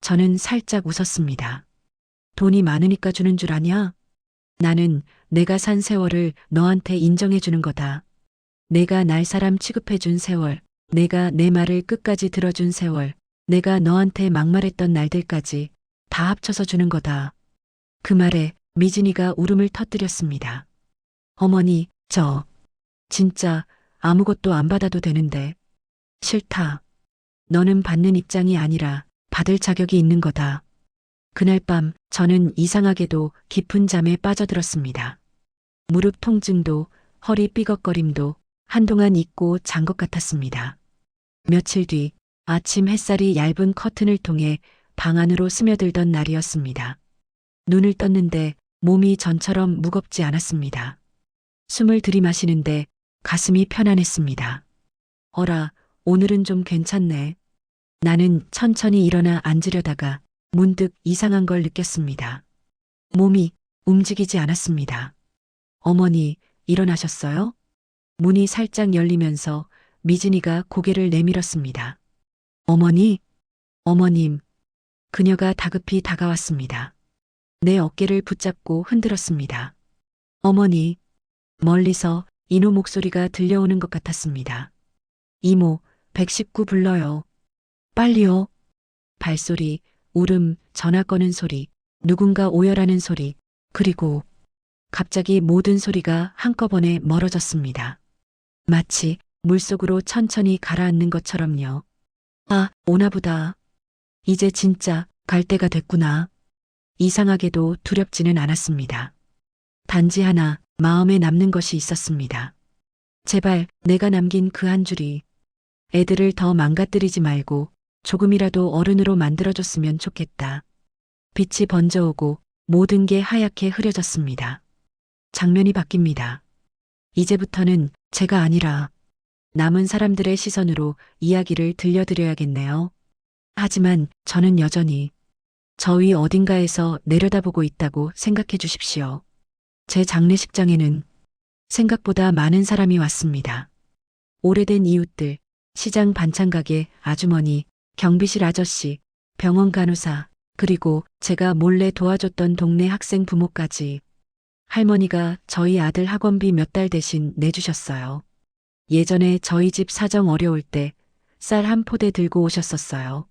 저는 살짝 웃었습니다. 돈이 많으니까 주는 줄 아냐? 나는 내가 산 세월을 너한테 인정해 주는 거다. 내가 날 사람 취급해 준 세월, 내가 내 말을 끝까지 들어준 세월, 내가 너한테 막말했던 날들까지 다 합쳐서 주는 거다. 그 말에 미진이가 울음을 터뜨렸습니다. 어머니, 저 진짜 아무것도 안 받아도 되는데. 싫다. 너는 받는 입장이 아니라 받을 자격이 있는 거다. 그날 밤 저는 이상하게도 깊은 잠에 빠져들었습니다. 무릎 통증도 허리 삐걱거림도 한동안 잊고 잔 것 같았습니다. 며칠 뒤 아침 햇살이 얇은 커튼을 통해 방 안으로 스며들던 날이었습니다. 눈을 떴는데 몸이 전처럼 무겁지 않았습니다. 숨을 들이마시는데 가슴이 편안했습니다. 어라, 오늘은 좀 괜찮네. 나는 천천히 일어나 앉으려다가 문득 이상한 걸 느꼈습니다. 몸이 움직이지 않았습니다. 어머니, 일어나셨어요? 문이 살짝 열리면서 미진이가 고개를 내밀었습니다. 어머니, 어머님, 그녀가 다급히 다가왔습니다. 내 어깨를 붙잡고 흔들었습니다. 어머니, 멀리서 인호 목소리가 들려오는 것 같았습니다. 이모, 119 불러요. 빨리요. 발소리, 울음, 전화 거는 소리, 누군가 오열하는 소리, 그리고 갑자기 모든 소리가 한꺼번에 멀어졌습니다. 마치 물속으로 천천히 가라앉는 것처럼요. 아, 오나보다. 이제 진짜 갈 때가 됐구나. 이상하게도 두렵지는 않았습니다. 단지 하나 마음에 남는 것이 있었습니다. 제발 내가 남긴 그 한 줄이 애들을 더 망가뜨리지 말고 조금이라도 어른으로 만들어줬으면 좋겠다. 빛이 번져오고 모든 게 하얗게 흐려졌습니다. 장면이 바뀝니다. 이제부터는 제가 아니라 남은 사람들의 시선으로 이야기를 들려드려야겠네요. 하지만 저는 여전히 저 위 어딘가에서 내려다보고 있다고 생각해 주십시오. 제 장례식장에는 생각보다 많은 사람이 왔습니다. 오래된 이웃들, 시장 반찬가게 아주머니, 경비실 아저씨, 병원 간호사, 그리고 제가 몰래 도와줬던 동네 학생 부모까지. 할머니가 저희 아들 학원비 몇 달 대신 내주셨어요. 예전에 저희 집 사정 어려울 때 쌀 한 포대 들고 오셨었어요.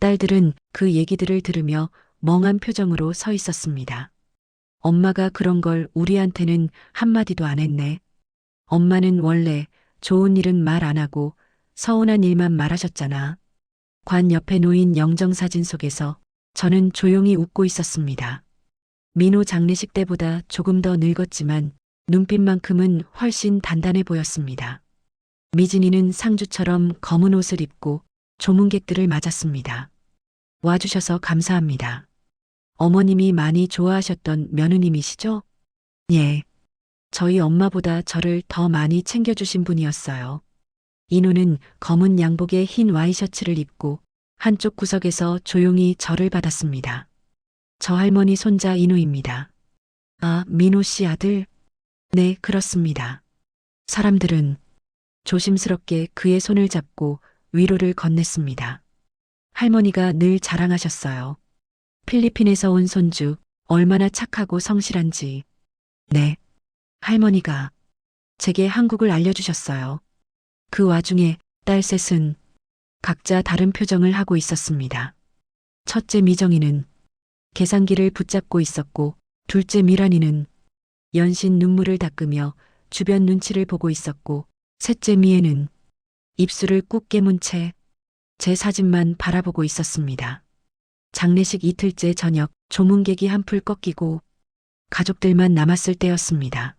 딸들은 그 얘기들을 들으며 멍한 표정으로 서 있었습니다. 엄마가 그런 걸 우리한테는 한마디도 안 했네. 엄마는 원래 좋은 일은 말 안 하고 서운한 일만 말하셨잖아. 관 옆에 놓인 영정사진 속에서 저는 조용히 웃고 있었습니다. 민호 장례식 때보다 조금 더 늙었지만 눈빛만큼은 훨씬 단단해 보였습니다. 미진이는 상주처럼 검은 옷을 입고 조문객들을 맞았습니다. 와주셔서 감사합니다. 어머님이 많이 좋아하셨던 며느님이시죠? 예. 저희 엄마보다 저를 더 많이 챙겨주신 분이었어요. 인호는 검은 양복에 흰 와이셔츠를 입고 한쪽 구석에서 조용히 절을 받았습니다. 저 할머니 손자 인호입니다. 아, 민호 씨 아들? 네, 그렇습니다. 사람들은 조심스럽게 그의 손을 잡고 위로를 건넸습니다. 할머니가 늘 자랑하셨어요. 필리핀에서 온 손주, 얼마나 착하고 성실한지. 네, 할머니가 제게 한국을 알려주셨어요. 그 와중에 딸 셋은 각자 다른 표정을 하고 있었습니다. 첫째 미정이는 계산기를 붙잡고 있었고, 둘째 미란이는 연신 눈물을 닦으며 주변 눈치를 보고 있었고, 셋째 미애는 입술을 꾹 깨문 채 제 사진만 바라보고 있었습니다. 장례식 이틀째 저녁 조문객이 한풀 꺾이고 가족들만 남았을 때였습니다.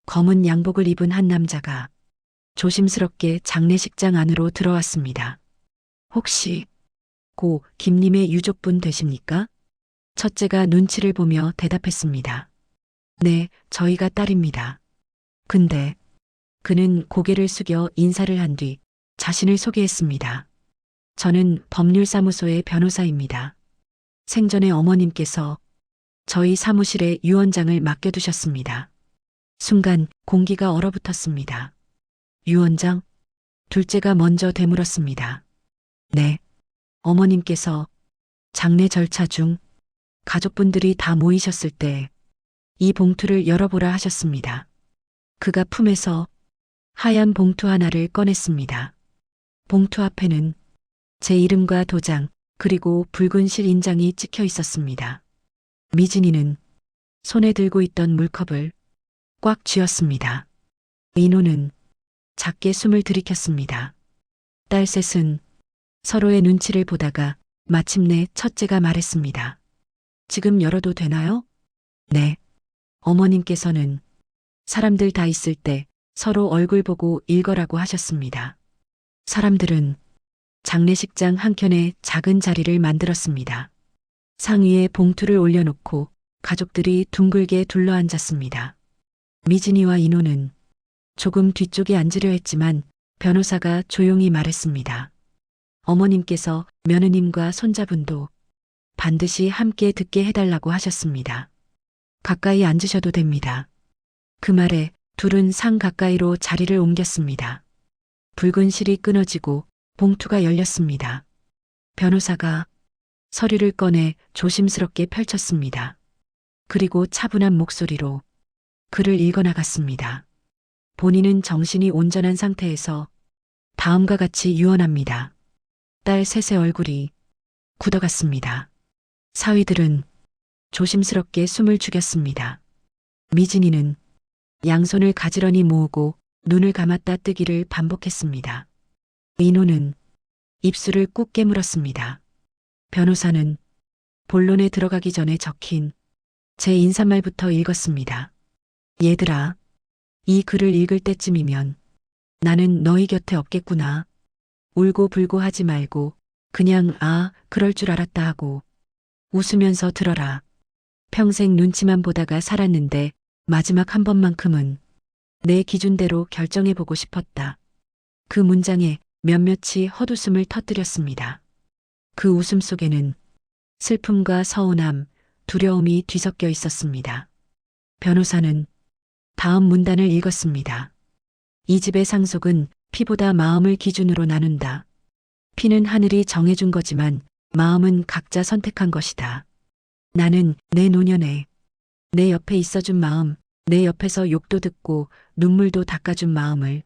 검은 양복을 입은 한 남자가 조심스럽게 장례식장 안으로 들어왔습니다. 혹시 고 김님의 유족분 되십니까? 첫째가 눈치를 보며 대답했습니다. 네, 저희가 딸입니다. 근데 그는 고개를 숙여 인사를 한 뒤 자신을 소개했습니다. 저는 법률사무소의 변호사입니다. 생전에 어머님께서 저희 사무실에 유언장을 맡겨두셨습니다. 순간 공기가 얼어붙었습니다. 유언장? 둘째가 먼저 되물었습니다. 네. 어머님께서 장례 절차 중 가족분들이 다 모이셨을 때 이 봉투를 열어보라 하셨습니다. 그가 품에서 하얀 봉투 하나를 꺼냈습니다. 봉투 앞에는 제 이름과 도장, 그리고 붉은 실 인장이 찍혀 있었습니다. 미진이는 손에 들고 있던 물컵을 꽉 쥐었습니다. 인호는 작게 숨을 들이켰습니다. 딸 셋은 서로의 눈치를 보다가 마침내 첫째가 말했습니다. 지금 열어도 되나요? 네. 어머님께서는 사람들 다 있을 때 서로 얼굴 보고 읽어라고 하셨습니다. 사람들은 장례식장 한켠에 작은 자리를 만들었습니다. 상위에 봉투를 올려놓고 가족들이 둥글게 둘러앉았습니다. 미진이와 인호는 조금 뒤쪽에 앉으려 했지만 변호사가 조용히 말했습니다. 어머님께서 며느님과 손자분도 반드시 함께 듣게 해달라고 하셨습니다. 가까이 앉으셔도 됩니다. 그 말에 둘은 상 가까이로 자리를 옮겼습니다. 붉은 실이 끊어지고 봉투가 열렸습니다. 변호사가 서류를 꺼내 조심스럽게 펼쳤습니다. 그리고 차분한 목소리로 글을 읽어나갔습니다. 본인은 정신이 온전한 상태에서 다음과 같이 유언합니다. 딸 셋의 얼굴이 굳어갔습니다. 사위들은 조심스럽게 숨을 죽였습니다. 미진이는 양손을 가지런히 모으고 눈을 감았다 뜨기를 반복했습니다. 인호는 입술을 꾹 깨물었습니다. 변호사는 본론에 들어가기 전에 적힌 제 인사말부터 읽었습니다. 얘들아, 이 글을 읽을 때쯤이면 나는 너희 곁에 없겠구나. 울고 불고 하지 말고 그냥 그럴 줄 알았다 하고 웃으면서 들어라. 평생 눈치만 보다가 살았는데 마지막 한 번만큼은 내 기준대로 결정해보고 싶었다. 그 문장에 몇몇이 헛웃음을 터뜨렸습니다. 그 웃음 속에는 슬픔과 서운함, 두려움이 뒤섞여 있었습니다. 변호사는 다음 문단을 읽었습니다. 이 집의 상속은 피보다 마음을 기준으로 나눈다. 피는 하늘이 정해준 거지만 마음은 각자 선택한 것이다. 나는 내 노년에 내 옆에 있어준 마음, 내 옆에서 욕도 듣고 눈물도 닦아준 마음을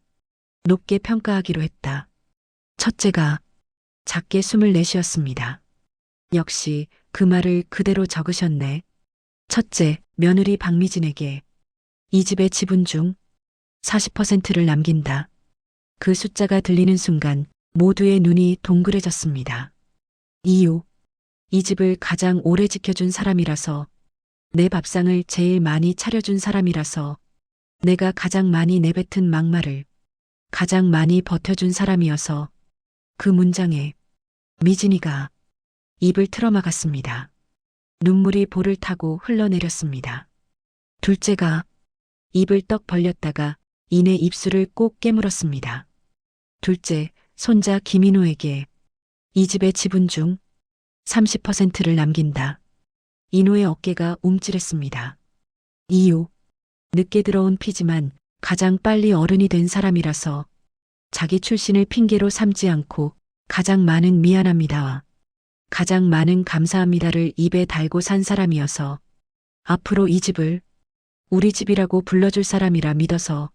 높게 평가하기로 했다. 첫째가 작게 숨을 내쉬었습니다. 역시 그 말을 그대로 적으셨네. 첫째, 며느리 박미진에게 이 집의 지분 중 40%를 남긴다. 그 숫자가 들리는 순간 모두의 눈이 동그래졌습니다. 이유, 이 집을 가장 오래 지켜준 사람이라서, 내 밥상을 제일 많이 차려준 사람이라서, 내가 가장 많이 내뱉은 막말을 가장 많이 버텨준 사람이어서 그 문장에 미진이가 입을 틀어막았습니다. 눈물이 볼을 타고 흘러내렸습니다. 둘째가 입을 떡 벌렸다가 이내 입술을 꼭 깨물었습니다. 둘째, 손자 김인호에게 이 집의 지분 중 30%를 남긴다. 인호의 어깨가 움찔했습니다. 이유, 늦게 들어온 피지만 가장 빨리 어른이 된 사람이라서 자기 출신을 핑계로 삼지 않고 가장 많은 미안합니다와 가장 많은 감사합니다를 입에 달고 산 사람이어서 앞으로 이 집을 우리 집이라고 불러줄 사람이라 믿어서.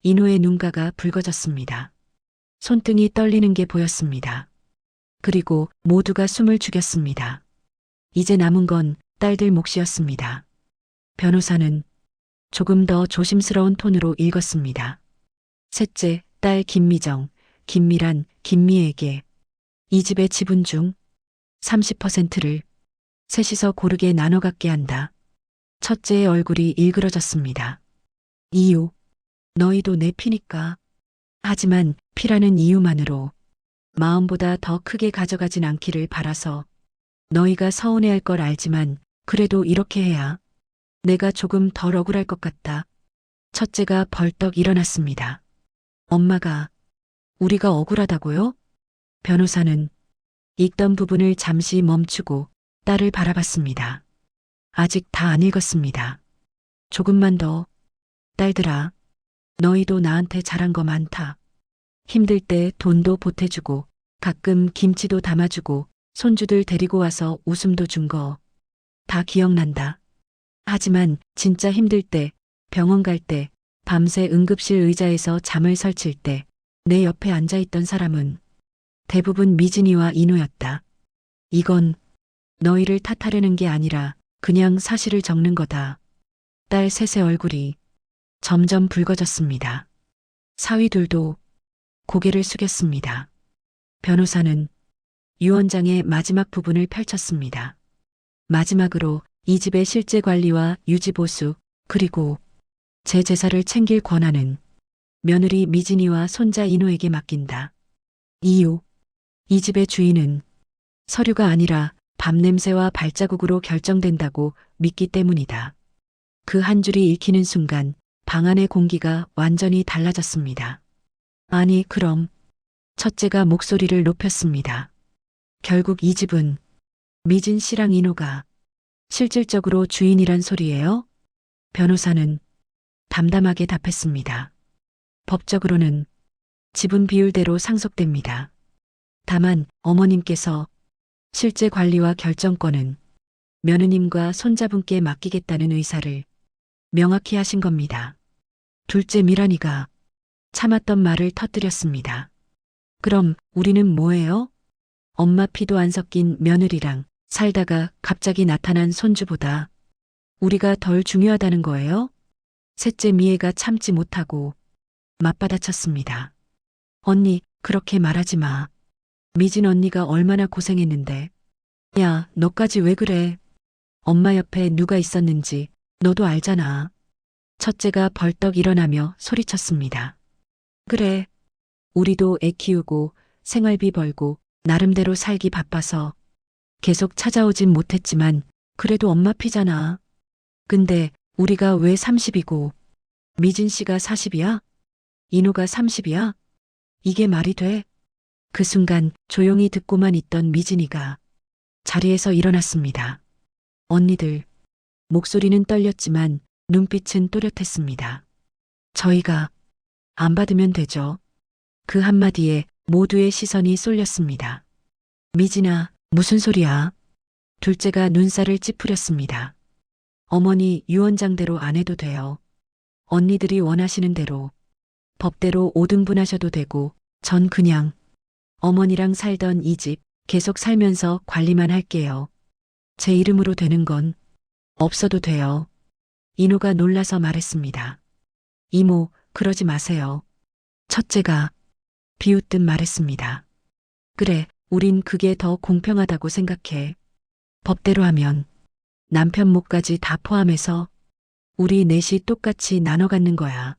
인호의 눈가가 붉어졌습니다. 손등이 떨리는 게 보였습니다. 그리고 모두가 숨을 죽였습니다. 이제 남은 건 딸들 몫이었습니다. 변호사는 조금 더 조심스러운 톤으로 읽었습니다. 셋째, 딸 김미정, 김미란, 김미에게 이 집의 지분 중 30%를 셋이서 고르게 나눠 갖게 한다. 첫째의 얼굴이 일그러졌습니다. 이유, 너희도 내 피니까. 하지만 피라는 이유만으로 마음보다 더 크게 가져가진 않기를 바라서. 너희가 서운해할 걸 알지만 그래도 이렇게 해야 내가 조금 덜 억울할 것 같다. 첫째가 벌떡 일어났습니다. 엄마가 우리가 억울하다고요? 변호사는 읽던 부분을 잠시 멈추고 딸을 바라봤습니다. 아직 다 안 읽었습니다. 조금만 더. 딸들아, 너희도 나한테 잘한 거 많다. 힘들 때 돈도 보태주고 가끔 김치도 담아주고 손주들 데리고 와서 웃음도 준 거 다 기억난다. 하지만 진짜 힘들 때, 병원 갈 때, 밤새 응급실 의자에서 잠을 설칠 때 내 옆에 앉아있던 사람은 대부분 미진이와 인호였다. 이건 너희를 탓하려는 게 아니라 그냥 사실을 적는 거다. 딸 셋의 얼굴이 점점 붉어졌습니다. 사위들도 고개를 숙였습니다. 변호사는 유언장의 마지막 부분을 펼쳤습니다. 마지막으로 이 집의 실제 관리와 유지 보수, 그리고 제 재산을 챙길 권한은 며느리 미진이와 손자 인호에게 맡긴다. 이유, 이 집의 주인은 서류가 아니라 밤냄새와 발자국으로 결정된다고 믿기 때문이다. 그 한 줄이 읽히는 순간 방 안의 공기가 완전히 달라졌습니다. 아니, 그럼. 첫째가 목소리를 높였습니다. 결국 이 집은 미진 씨랑 인호가 실질적으로 주인이란 소리예요? 변호사는 담담하게 답했습니다. 법적으로는 지분 비율대로 상속됩니다. 다만 어머님께서 실제 관리와 결정권은 며느님과 손자분께 맡기겠다는 의사를 명확히 하신 겁니다. 둘째 미란이가 참았던 말을 터뜨렸습니다. 그럼 우리는 뭐예요? 엄마 피도 안 섞인 며느리랑 살다가 갑자기 나타난 손주보다 우리가 덜 중요하다는 거예요? 셋째 미애가 참지 못하고 맞받아쳤습니다. 언니, 그렇게 말하지 마. 미진 언니가 얼마나 고생했는데. 야, 너까지 왜 그래? 엄마 옆에 누가 있었는지 너도 알잖아. 첫째가 벌떡 일어나며 소리쳤습니다. 그래. 우리도 애 키우고 생활비 벌고 나름대로 살기 바빠서 계속 찾아오진 못했지만 그래도 엄마 피잖아. 근데 우리가 왜 30이고 미진 씨가 40이야? 인호가 30이야? 이게 말이 돼? 그 순간 조용히 듣고만 있던 미진이가 자리에서 일어났습니다. 언니들, 목소리는 떨렸지만 눈빛은 또렷했습니다. 저희가 안 받으면 되죠. 그 한마디에 모두의 시선이 쏠렸습니다. 미진아, 무슨 소리야? 둘째가 눈살을 찌푸렸습니다. 어머니 유언장대로 안 해도 돼요. 언니들이 원하시는 대로 법대로 5등분 하셔도 되고 전 그냥 어머니랑 살던 이 집 계속 살면서 관리만 할게요. 제 이름으로 되는 건 없어도 돼요. 인호가 놀라서 말했습니다. 이모, 그러지 마세요. 첫째가 비웃듯 말했습니다. 그래, 우린 그게 더 공평하다고 생각해. 법대로 하면 남편 몫까지 다 포함해서 우리 넷이 똑같이 나눠 갖는 거야.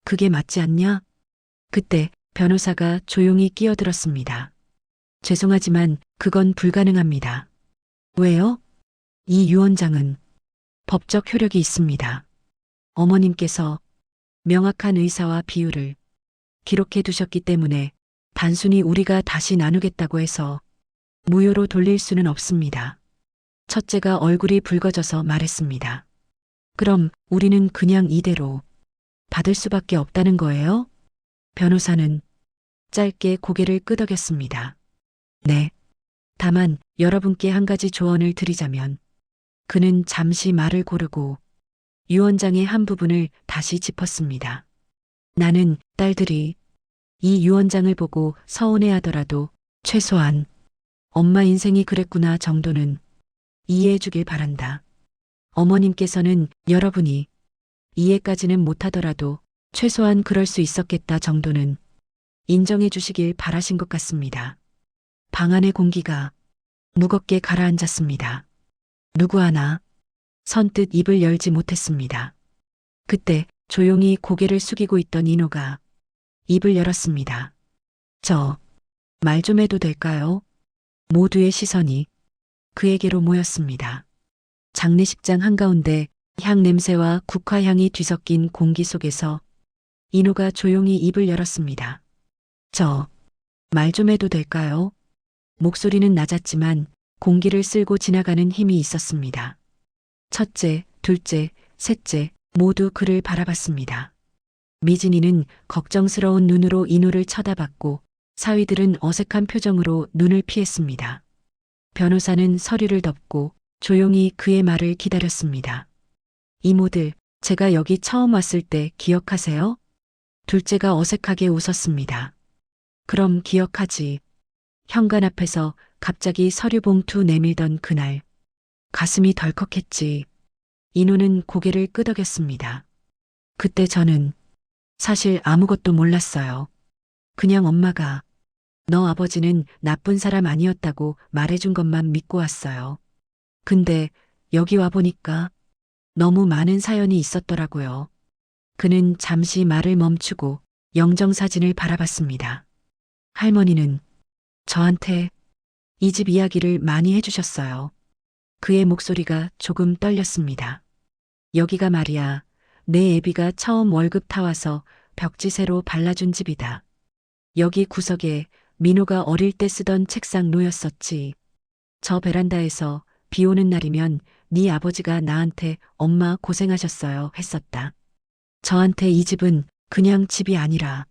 그게 맞지 않냐? 그때 변호사가 조용히 끼어들었습니다. 죄송하지만 그건 불가능합니다. 왜요? 이 유언장은 법적 효력이 있습니다. 어머님께서 명확한 의사와 비율을 기록해 두셨기 때문에 단순히 우리가 다시 나누겠다고 해서 무효로 돌릴 수는 없습니다. 첫째가 얼굴이 붉어져서 말했습니다. 그럼 우리는 그냥 이대로 받을 수밖에 없다는 거예요? 변호사는 짧게 고개를 끄덕였습니다. 네. 다만 여러분께 한 가지 조언을 드리자면 그는 잠시 말을 고르고 유언장의 한 부분을 다시 짚었습니다. 나는 딸들이 이 유언장을 보고 서운해하더라도 최소한 엄마 인생이 그랬구나 정도는 이해해 주길 바란다. 어머님께서는 여러분이 이해까지는 못하더라도 최소한 그럴 수 있었겠다 정도는 인정해 주시길 바라신 것 같습니다. 방 안의 공기가 무겁게 가라앉았습니다. 누구 하나 선뜻 입을 열지 못했습니다. 그때 조용히 고개를 숙이고 있던 인호가 입을 열었습니다. 저 말 좀 해도 될까요? 모두의 시선이 그에게로 모였습니다. 장례식장 한가운데 향 냄새와 국화향이 뒤섞인 공기 속에서 인호가 조용히 입을 열었습니다. 저 말 좀 해도 될까요? 목소리는 낮았지만 공기를 쓸고 지나가는 힘이 있었습니다. 첫째, 둘째, 셋째 모두 그를 바라봤습니다. 미진이는 걱정스러운 눈으로 인호를 쳐다봤고 사위들은 어색한 표정으로 눈을 피했습니다. 변호사는 서류를 덮고 조용히 그의 말을 기다렸습니다. 이모들, 제가 여기 처음 왔을 때 기억하세요? 둘째가 어색하게 웃었습니다. 그럼 기억하지. 현관 앞에서 갑자기 서류 봉투 내밀던 그날. 가슴이 덜컥했지. 인호는 고개를 끄덕였습니다. 그때 저는 사실 아무것도 몰랐어요. 그냥 엄마가 너 아버지는 나쁜 사람 아니었다고 말해준 것만 믿고 왔어요. 근데 여기 와보니까 너무 많은 사연이 있었더라고요. 그는 잠시 말을 멈추고 영정사진을 바라봤습니다. 할머니는 저한테 이 집 이야기를 많이 해주셨어요. 그의 목소리가 조금 떨렸습니다. 여기가 말이야, 내 애비가 처음 월급 타와서 벽지새로 발라준 집이다. 여기 구석에 민호가 어릴 때 쓰던 책상 놓였었지. 저 베란다에서 비 오는 날이면 네 아버지가 나한테 엄마 고생하셨어요 했었다. 저한테 이 집은 그냥 집이 아니라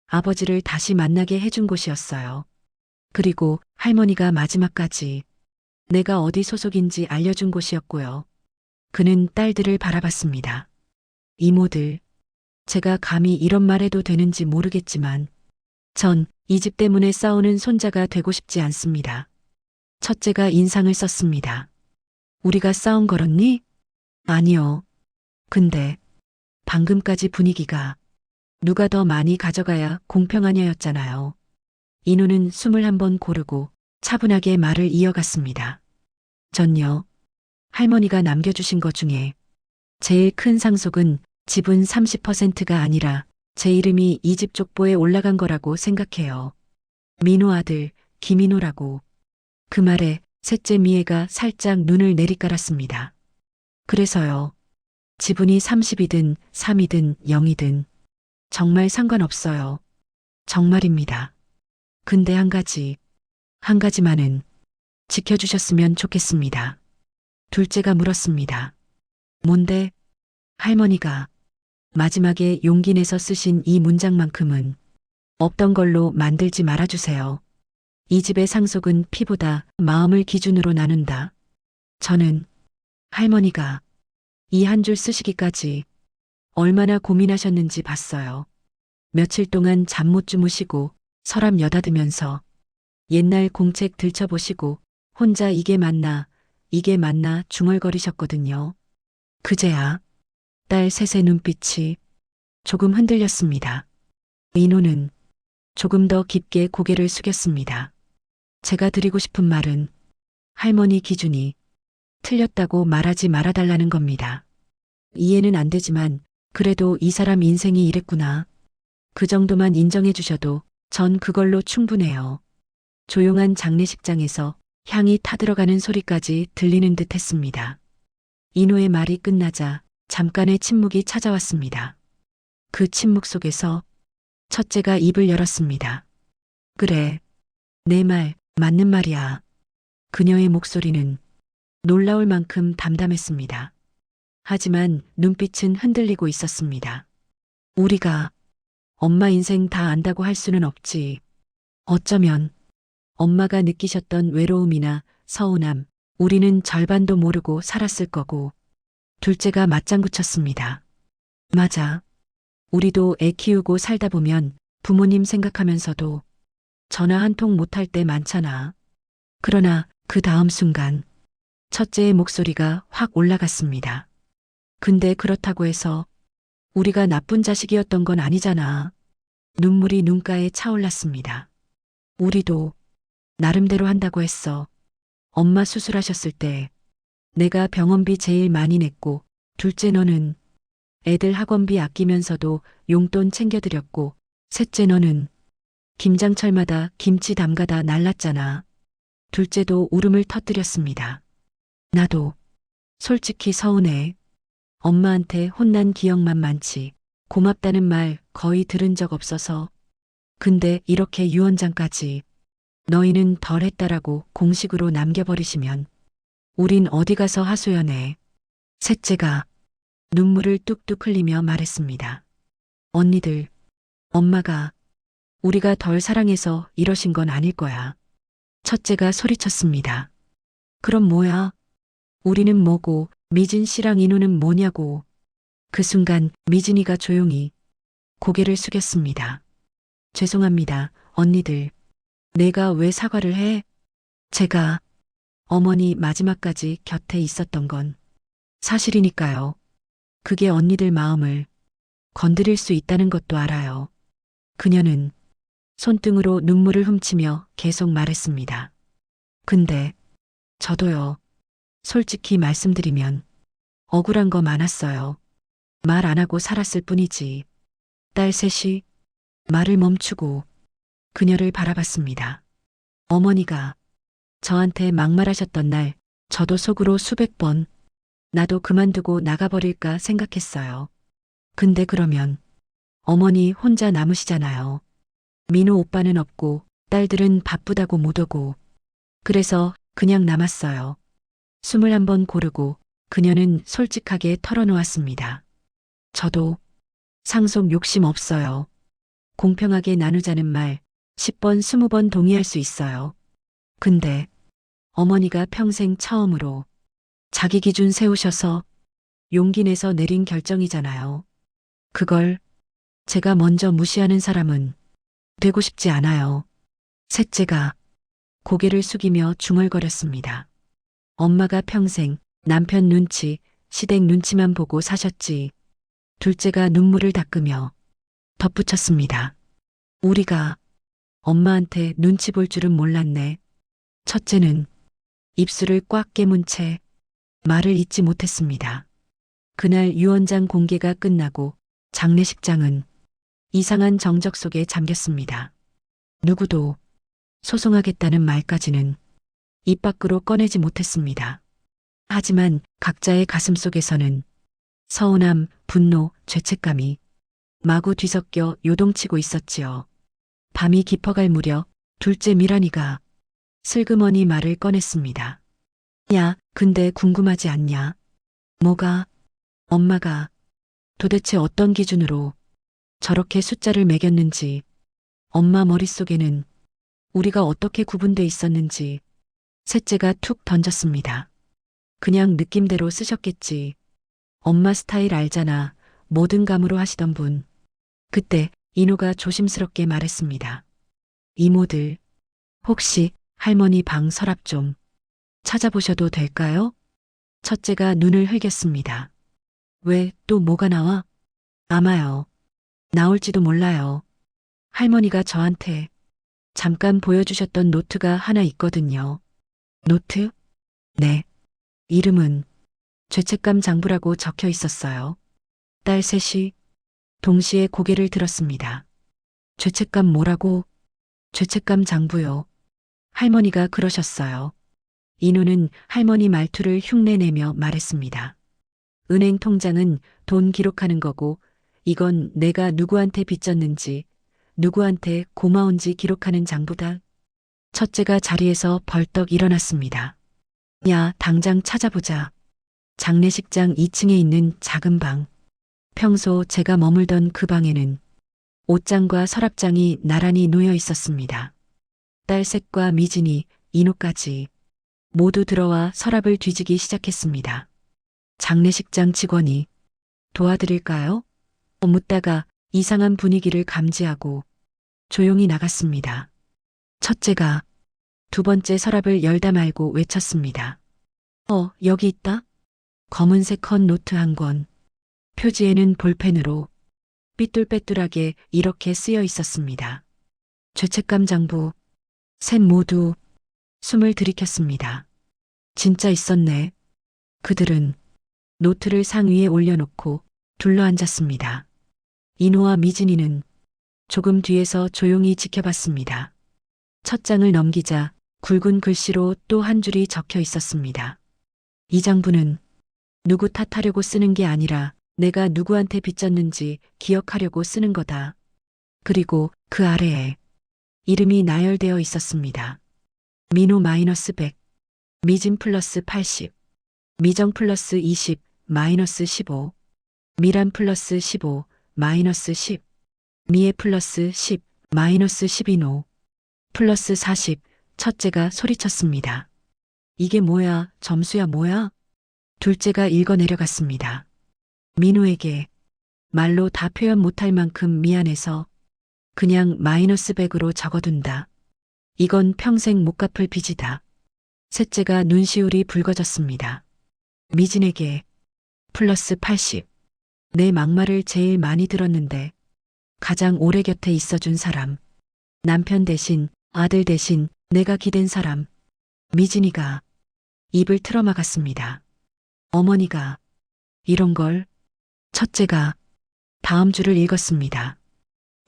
아버지를 다시 만나게 해준 곳이었어요. 그리고 할머니가 마지막까지 내가 어디 소속인지 알려준 곳이었고요. 그는 딸들을 바라봤습니다. 이모들, 제가 감히 이런 말 해도 되는지 모르겠지만 전 이 집 때문에 싸우는 손자가 되고 싶지 않습니다. 첫째가 인상을 썼습니다. 우리가 싸운 거였니? 아니요. 근데 방금까지 분위기가 누가 더 많이 가져가야 공평하냐였잖아요. 인우는 숨을 한번 고르고 차분하게 말을 이어갔습니다. 전요. 할머니가 남겨주신 것 중에 제일 큰 상속은 지분 30%가 아니라 제 이름이 이 집 족보에 올라간 거라고 생각해요. 민호 아들 김인호라고. 그 말에 셋째 미애가 살짝 눈을 내리깔았습니다. 그래서요. 지분이 30이든 3이든 0이든 정말 상관없어요. 정말입니다. 근데 한 가지만은 지켜주셨으면 좋겠습니다. 둘째가 물었습니다. 뭔데? 할머니가 마지막에 용기 내서 쓰신 이 문장만큼은 없던 걸로 만들지 말아주세요. 이 집의 상속은 피보다 마음을 기준으로 나눈다. 저는 할머니가 이 한 줄 쓰시기까지 얼마나 고민하셨는지 봤어요. 며칠 동안 잠 못 주무시고 서랍 여닫으면서 옛날 공책 들춰보시고 혼자 이게 맞나 중얼거리셨거든요. 그제야 딸 셋의 눈빛이 조금 흔들렸습니다. 민호는 조금 더 깊게 고개를 숙였습니다. 제가 드리고 싶은 말은 할머니 기준이 틀렸다고 말하지 말아달라는 겁니다. 이해는 안 되지만 그래도 이 사람 인생이 이랬구나. 그 정도만 인정해 주셔도 전 그걸로 충분해요. 조용한 장례식장에서 향이 타들어가는 소리까지 들리는 듯 했습니다. 인호의 말이 끝나자 잠깐의 침묵이 찾아왔습니다. 그 침묵 속에서 첫째가 입을 열었습니다. 그래, 내 말 맞는 말이야. 그녀의 목소리는 놀라울 만큼 담담했습니다. 하지만 눈빛은 흔들리고 있었습니다. 우리가 엄마 인생 다 안다고 할 수는 없지. 어쩌면 엄마가 느끼셨던 외로움이나 서운함, 우리는 절반도 모르고 살았을 거고. 둘째가 맞장구 쳤습니다. 맞아. 우리도 애 키우고 살다 보면 부모님 생각하면서도 전화 한 통 못할 때 많잖아. 그러나 그 다음 순간 첫째의 목소리가 확 올라갔습니다. 근데 그렇다고 해서 우리가 나쁜 자식이었던 건 아니잖아. 눈물이 눈가에 차올랐습니다. 우리도 나름대로 한다고 했어. 엄마 수술하셨을 때 내가 병원비 제일 많이 냈고, 둘째 너는 애들 학원비 아끼면서도 용돈 챙겨드렸고, 셋째 너는 김장철마다 김치 담가다 날랐잖아. 둘째도 울음을 터뜨렸습니다. 나도 솔직히 서운해. 엄마한테 혼난 기억만 많지 고맙다는 말 거의 들은 적 없어서. 근데 이렇게 유언장까지 너희는 덜 했다라고 공식으로 남겨버리시면 우린 어디 가서 하소연해. 셋째가 눈물을 뚝뚝 흘리며 말했습니다. 언니들, 엄마가 우리가 덜 사랑해서 이러신 건 아닐 거야. 첫째가 소리쳤습니다. 그럼 뭐야? 우리는 뭐고 미진 씨랑 인우는 뭐냐고. 그 순간 미진이가 조용히 고개를 숙였습니다. 죄송합니다, 언니들. 내가 왜 사과를 해? 제가 어머니 마지막까지 곁에 있었던 건 사실이니까요. 그게 언니들 마음을 건드릴 수 있다는 것도 알아요. 그녀는 손등으로 눈물을 훔치며 계속 말했습니다. 근데 저도요. 솔직히 말씀드리면 억울한 거 많았어요. 말 안 하고 살았을 뿐이지. 딸 셋이 말을 멈추고 그녀를 바라봤습니다. 어머니가 저한테 막말하셨던 날 저도 속으로 수백 번 나도 그만두고 나가버릴까 생각했어요. 근데 그러면 어머니 혼자 남으시잖아요. 민호 오빠는 없고 딸들은 바쁘다고 못 오고. 그래서 그냥 남았어요. 21번 고르고 그녀는 솔직하게 털어놓았습니다. 저도 상속 욕심 없어요. 공평하게 나누자는 말 10번, 20번 동의할 수 있어요. 근데 어머니가 평생 처음으로 자기 기준 세우셔서 용기 내서 내린 결정이잖아요. 그걸 제가 먼저 무시하는 사람은 되고 싶지 않아요. 셋째가 고개를 숙이며 중얼거렸습니다. 엄마가 평생 남편 눈치, 시댁 눈치만 보고 사셨지. 둘째가 눈물을 닦으며 덧붙였습니다. 우리가 엄마한테 눈치 볼 줄은 몰랐네. 첫째는 입술을 꽉 깨문 채 말을 잇지 못했습니다. 그날 유언장 공개가 끝나고 장례식장은 이상한 정적 속에 잠겼습니다. 누구도 소송하겠다는 말까지는 입 밖으로 꺼내지 못했습니다. 하지만 각자의 가슴 속에서는 서운함, 분노, 죄책감이 마구 뒤섞여 요동치고 있었지요. 밤이 깊어갈 무렵 둘째 미란이가 슬그머니 말을 꺼냈습니다. 야, 근데 궁금하지 않냐? 뭐가? 엄마가 도대체 어떤 기준으로 저렇게 숫자를 매겼는지, 엄마 머릿속에는 우리가 어떻게 구분돼 있었는지 셋째가 툭 던졌습니다. 그냥 느낌대로 쓰셨겠지. 엄마 스타일 알잖아. 모든 감으로 하시던 분. 그때 인호가 조심스럽게 말했습니다. 이모들, 혹시 할머니 방 서랍 좀 찾아보셔도 될까요? 첫째가 눈을 흘겼습니다. 왜 또 뭐가 나와? 아마요. 나올지도 몰라요. 할머니가 저한테 잠깐 보여주셨던 노트가 하나 있거든요. 노트? 네. 이름은 죄책감 장부라고 적혀 있었어요. 딸 셋이 동시에 고개를 들었습니다. 죄책감 뭐라고? 죄책감 장부요. 할머니가 그러셨어요. 인호는 할머니 말투를 흉내내며 말했습니다. 은행 통장은 돈 기록하는 거고 이건 내가 누구한테 빚졌는지 누구한테 고마운지 기록하는 장부다. 첫째가 자리에서 벌떡 일어났습니다. 야, 당장 찾아보자. 장례식장 2층에 있는 작은 방. 평소 제가 머물던 그 방에는 옷장과 서랍장이 나란히 놓여 있었습니다. 딸 셋과 미진이, 인호까지 모두 들어와 서랍을 뒤지기 시작했습니다. 장례식장 직원이 도와드릴까요? 묻다가 이상한 분위기를 감지하고 조용히 나갔습니다. 첫째가 두 번째 서랍을 열다 말고 외쳤습니다. 여기 있다. 검은색 컨 노트 한 권. 표지에는 볼펜으로 삐뚤빼뚤하게 이렇게 쓰여 있었습니다. 죄책감 장부. 셋 모두 숨을 들이켰습니다. 진짜 있었네. 그들은 노트를 상 위에 올려놓고 둘러앉았습니다. 인호와 미진이는 조금 뒤에서 조용히 지켜봤습니다. 첫 장을 넘기자 굵은 글씨로 또 한 줄이 적혀 있었습니다. 이 장부는 누구 탓하려고 쓰는 게 아니라 내가 누구한테 빚졌는지 기억하려고 쓰는 거다. 그리고 그 아래에 이름이 나열되어 있었습니다. 민호 마이너스 100, 미진 플러스 80, 미정 플러스 20, 마이너스 15, 미란 플러스 15, 마이너스 10, 미애 플러스 10, 마이너스 12노, 플러스 40, 첫째가 소리쳤습니다. 이게 뭐야, 점수야 뭐야? 둘째가 읽어 내려갔습니다. 민호에게 말로 다 표현 못할 만큼 미안해서 그냥 마이너스 100으로 적어둔다. 이건 평생 못 갚을 빚이다. 셋째가 눈시울이 붉어졌습니다. 미진에게 플러스 80. 내 막말을 제일 많이 들었는데 가장 오래 곁에 있어준 사람. 남편 대신 아들 대신 내가 기댄 사람. 미진이가 입을 틀어막았습니다. 어머니가 이런 걸. 첫째가 다음 줄을 읽었습니다.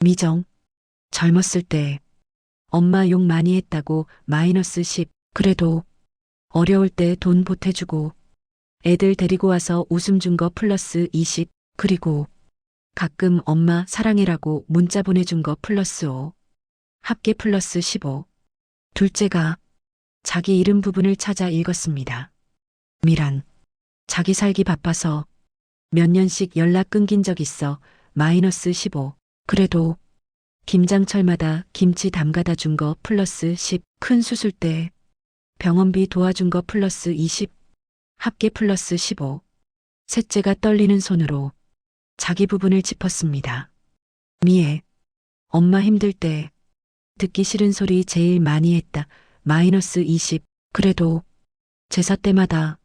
미정, 젊었을 때 엄마 욕 많이 했다고 마이너스 10. 그래도 어려울 때 돈 보태주고 애들 데리고 와서 웃음 준 거 플러스 20. 그리고 가끔 엄마 사랑해라고 문자 보내준 거 플러스 5. 합계 플러스 15. 둘째가 자기 이름 부분을 찾아 읽었습니다. 미란. 자기 살기 바빠서 몇 년씩 연락 끊긴 적 있어. 마이너스 15. 그래도 김장철마다 김치 담가다 준 거 플러스 10. 큰 수술 때 병원비 도와준 거 플러스 20. 합계 플러스 15. 셋째가 떨리는 손으로 자기 부분을 짚었습니다. 미애. 엄마 힘들 때 듣기 싫은 소리 제일 많이 했다. 마이너스 20. 그래도 제사 때마다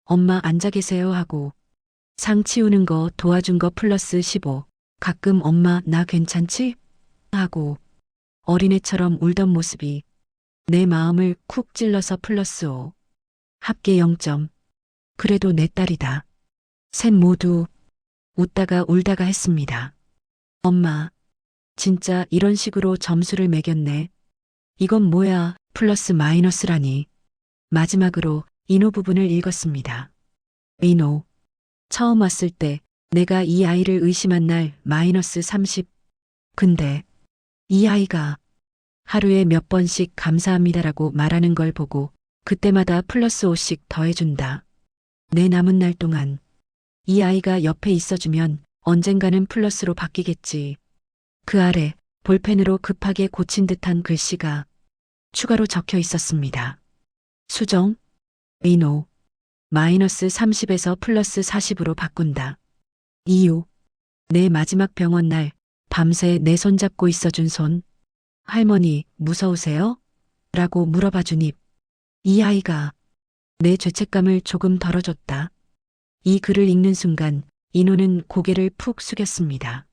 엄마 앉아 계세요 하고 상 치우는 거 도와준 거 플러스 15. 가끔 엄마 나 괜찮지? 하고 어린애처럼 울던 모습이 내 마음을 쿡 찔러서 플러스 5. 합계 0점. 그래도 내 딸이다. 셋 모두 웃다가 울다가 했습니다. 엄마, 진짜 이런 식으로 점수를 매겼네. 이건 뭐야, 플러스 마이너스라니. 마지막으로 인호 부분을 읽었습니다. 인호. 처음 왔을 때 내가 이 아이를 의심한 날 마이너스 30. 근데 이 아이가 하루에 몇 번씩 감사합니다라고 말하는 걸 보고 그때마다 플러스 5씩 더해준다. 내 남은 날 동안 이 아이가 옆에 있어주면 언젠가는 플러스로 바뀌겠지. 그 아래 볼펜으로 급하게 고친 듯한 글씨가 추가로 적혀 있었습니다. 수정, 인호, 마이너스 30에서 플러스 40으로 바꾼다. 이유, 내 마지막 병원 날 밤새 내 손 잡고 있어준 손. 할머니, 무서우세요? 라고 물어봐 주니 이 아이가 내 죄책감을 조금 덜어줬다. 이 글을 읽는 순간 인호는 고개를 푹 숙였습니다.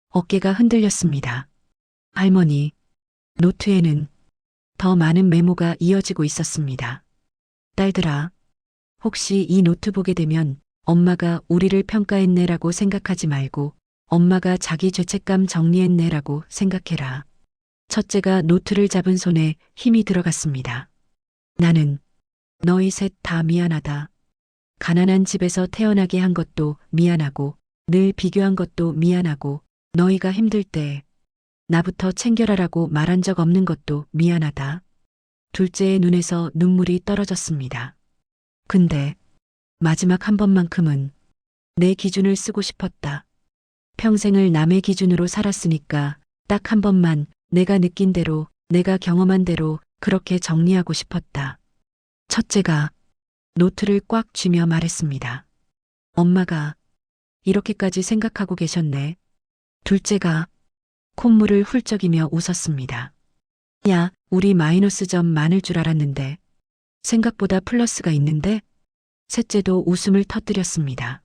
어깨가 흔들렸습니다. 할머니, 노트에는 더 많은 메모가 이어지고 있었습니다. 딸들아, 혹시 이 노트 보게 되면 엄마가 우리를 평가했네라고 생각하지 말고 엄마가 자기 죄책감 정리했네라고 생각해라. 첫째가 노트를 잡은 손에 힘이 들어갔습니다. 나는 너희 셋 다 미안하다. 가난한 집에서 태어나게 한 것도 미안하고 늘 비교한 것도 미안하고 너희가 힘들 때 나부터 챙겨라라고 말한 적 없는 것도 미안하다. 둘째의 눈에서 눈물이 떨어졌습니다. 근데 마지막 한 번만큼은 내 기준을 쓰고 싶었다. 평생을 남의 기준으로 살았으니까 딱 한 번만 내가 느낀 대로, 내가 경험한 대로 그렇게 정리하고 싶었다. 첫째가 노트를 꽉 쥐며 말했습니다. 엄마가 이렇게까지 생각하고 계셨네. 둘째가 콧물을 훌쩍이며 웃었습니다. 야, 우리 마이너스 점 많을 줄 알았는데 생각보다 플러스가 있는데? 셋째도 웃음을 터뜨렸습니다.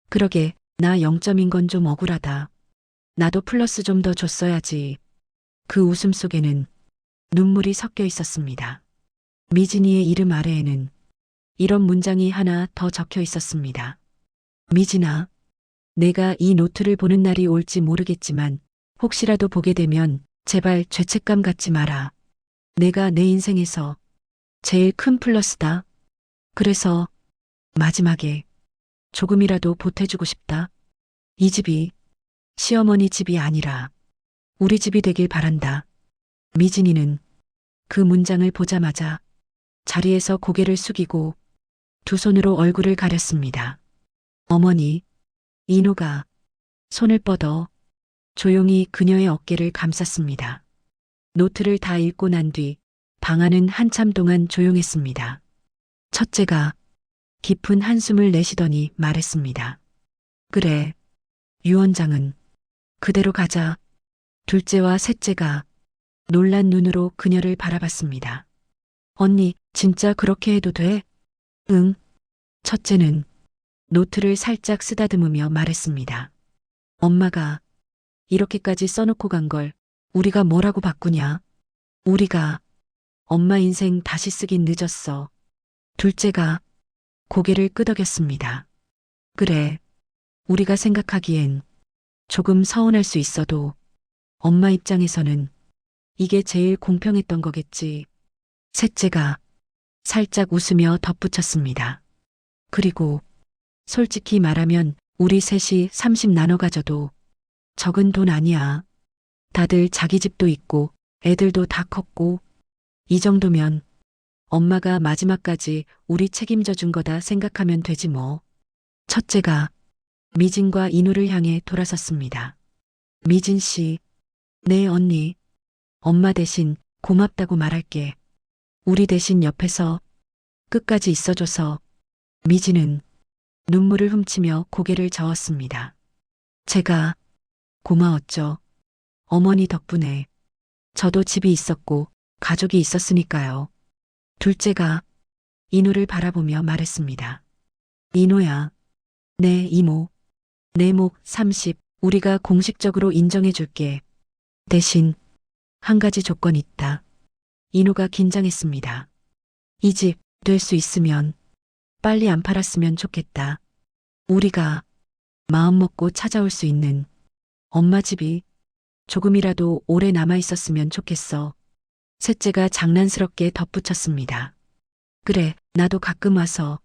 그러게, 나 0점인 건 좀 억울하다. 나도 플러스 좀 더 줬어야지. 그 웃음 속에는 눈물이 섞여 있었습니다. 미진이의 이름 아래에는 이런 문장이 하나 더 적혀 있었습니다. 미진아, 내가 이 노트를 보는 날이 올지 모르겠지만 혹시라도 보게 되면 제발 죄책감 갖지 마라. 내가 내 인생에서 제일 큰 플러스다. 그래서 마지막에 조금이라도 보태주고 싶다. 이 집이 시어머니 집이 아니라 우리 집이 되길 바란다. 미진이는 그 문장을 보자마자 자리에서 고개를 숙이고 두 손으로 얼굴을 가렸습니다. 어머니, 인호가 손을 뻗어 조용히 그녀의 어깨를 감쌌습니다. 노트를 다 읽고 난 뒤 방 안은 한참 동안 조용했습니다. 첫째가 깊은 한숨을 내쉬더니 말했습니다. 그래, 유 원장은 그대로 가자. 둘째와 셋째가 놀란 눈으로 그녀를 바라봤습니다. 언니, 진짜 그렇게 해도 돼? 응. 첫째는 노트를 살짝 쓰다듬으며 말했습니다. 엄마가 이렇게까지 써놓고 간 걸 우리가 뭐라고 바꾸냐? 우리가 엄마 인생 다시 쓰긴 늦었어. 둘째가 고개를 끄덕였습니다. 그래, 우리가 생각하기엔 조금 서운할 수 있어도 엄마 입장에서는 이게 제일 공평했던 거겠지. 셋째가 살짝 웃으며 덧붙였습니다. 그리고 솔직히 말하면 우리 셋이 30 나눠 가져도 적은 돈 아니야. 다들 자기 집도 있고 애들도 다 컸고 이 정도면 엄마가 마지막까지 우리 책임져 준 거다 생각하면 되지 뭐. 첫째가 미진과 인우를 향해 돌아섰습니다. 미진 씨, 네 언니, 엄마 대신 고맙다고 말할게. 우리 대신 옆에서 끝까지 있어줘서. 미진은 눈물을 훔치며 고개를 저었습니다. 제가 고마웠죠. 어머니 덕분에 저도 집이 있었고 가족이 있었으니까요. 둘째가 인우를 바라보며 말했습니다. 인우야, 내 이모, 내목 30, 우리가 공식적으로 인정해 줄게. 대신 한 가지 조건 있다. 인우가 긴장했습니다. 이 집 될 수 있으면 빨리 안 팔았으면 좋겠다. 우리가 마음 먹고 찾아올 수 있는 엄마 집이 조금이라도 오래 남아 있었으면 좋겠어. 셋째가 장난스럽게 덧붙였습니다. 그래, 나도 가끔 와서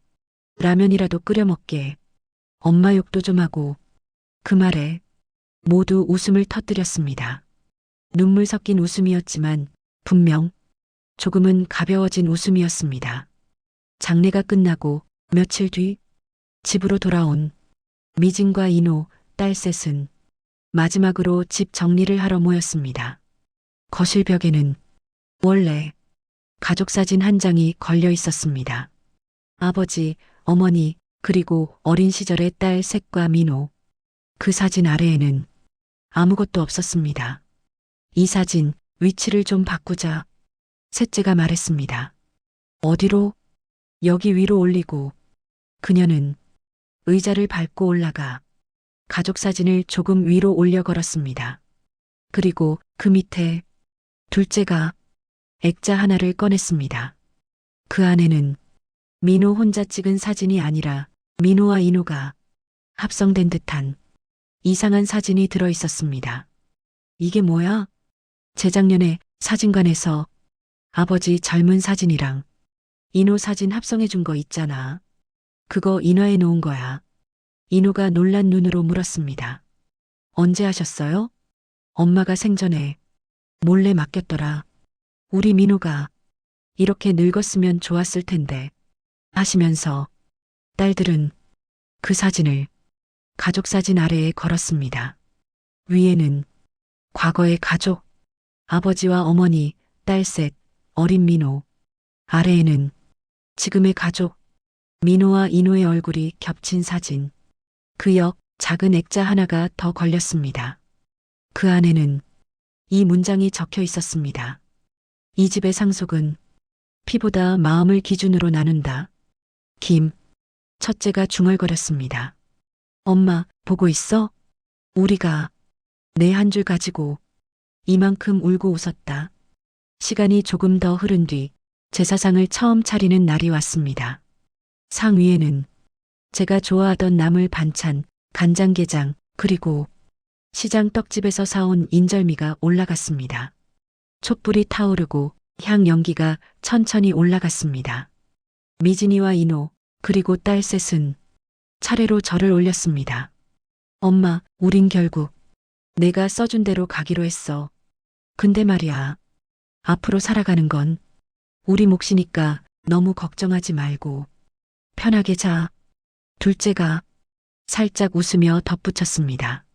라면이라도 끓여 먹게. 엄마 욕도 좀 하고. 그 말에 모두 웃음을 터뜨렸습니다. 눈물 섞인 웃음이었지만 분명 조금은 가벼워진 웃음이었습니다. 장례가 끝나고 며칠 뒤 집으로 돌아온 미진과 인호, 딸 셋은 마지막으로 집 정리를 하러 모였습니다. 거실 벽에는 원래 가족 사진 한 장이 걸려 있었습니다. 아버지, 어머니, 그리고 어린 시절의 딸 셋과 민호. 그 사진 아래에는 아무것도 없었습니다. 이 사진 위치를 좀 바꾸자. 셋째가 말했습니다. 어디로? 여기 위로 올리고. 그녀는 의자를 밟고 올라가 가족 사진을 조금 위로 올려 걸었습니다. 그리고 그 밑에 둘째가 액자 하나를 꺼냈습니다. 그 안에는 민호 혼자 찍은 사진이 아니라 민호와 인호가 합성된 듯한 이상한 사진이 들어 있었습니다. 이게 뭐야? 재작년에 사진관에서 아버지 젊은 사진이랑 인호 사진 합성해 준 거 있잖아. 그거 인화해 놓은 거야. 인호가 놀란 눈으로 물었습니다. 언제 하셨어요? 엄마가 생전에 몰래 맡겼더라. 우리 민호가 이렇게 늙었으면 좋았을 텐데. 하시면서 딸들은 그 사진을 가족 사진 아래에 걸었습니다. 위에는 과거의 가족, 아버지와 어머니, 딸 셋, 어린 민호. 아래에는 지금의 가족, 민호와 인호의 얼굴이 겹친 사진. 그 옆 작은 액자 하나가 더 걸렸습니다. 그 안에는 이 문장이 적혀 있었습니다. 이 집의 상속은 피보다 마음을 기준으로 나눈다. 김. 첫째가 중얼거렸습니다. 엄마, 보고 있어? 우리가 내 한 줄 가지고 이만큼 울고 웃었다. 시간이 조금 더 흐른 뒤 제사상을 처음 차리는 날이 왔습니다. 상 위에는 제가 좋아하던 나물 반찬, 간장게장, 그리고 시장 떡집에서 사온 인절미가 올라갔습니다. 촛불이 타오르고 향 연기가 천천히 올라갔습니다. 미진이와 인호, 그리고 딸 셋은 차례로 절을 올렸습니다. 엄마, 우린 결국 내가 써준 대로 가기로 했어. 근데 말이야, 앞으로 살아가는 건 우리 몫이니까 너무 걱정하지 말고 편하게 자. 둘째가 살짝 웃으며 덧붙였습니다.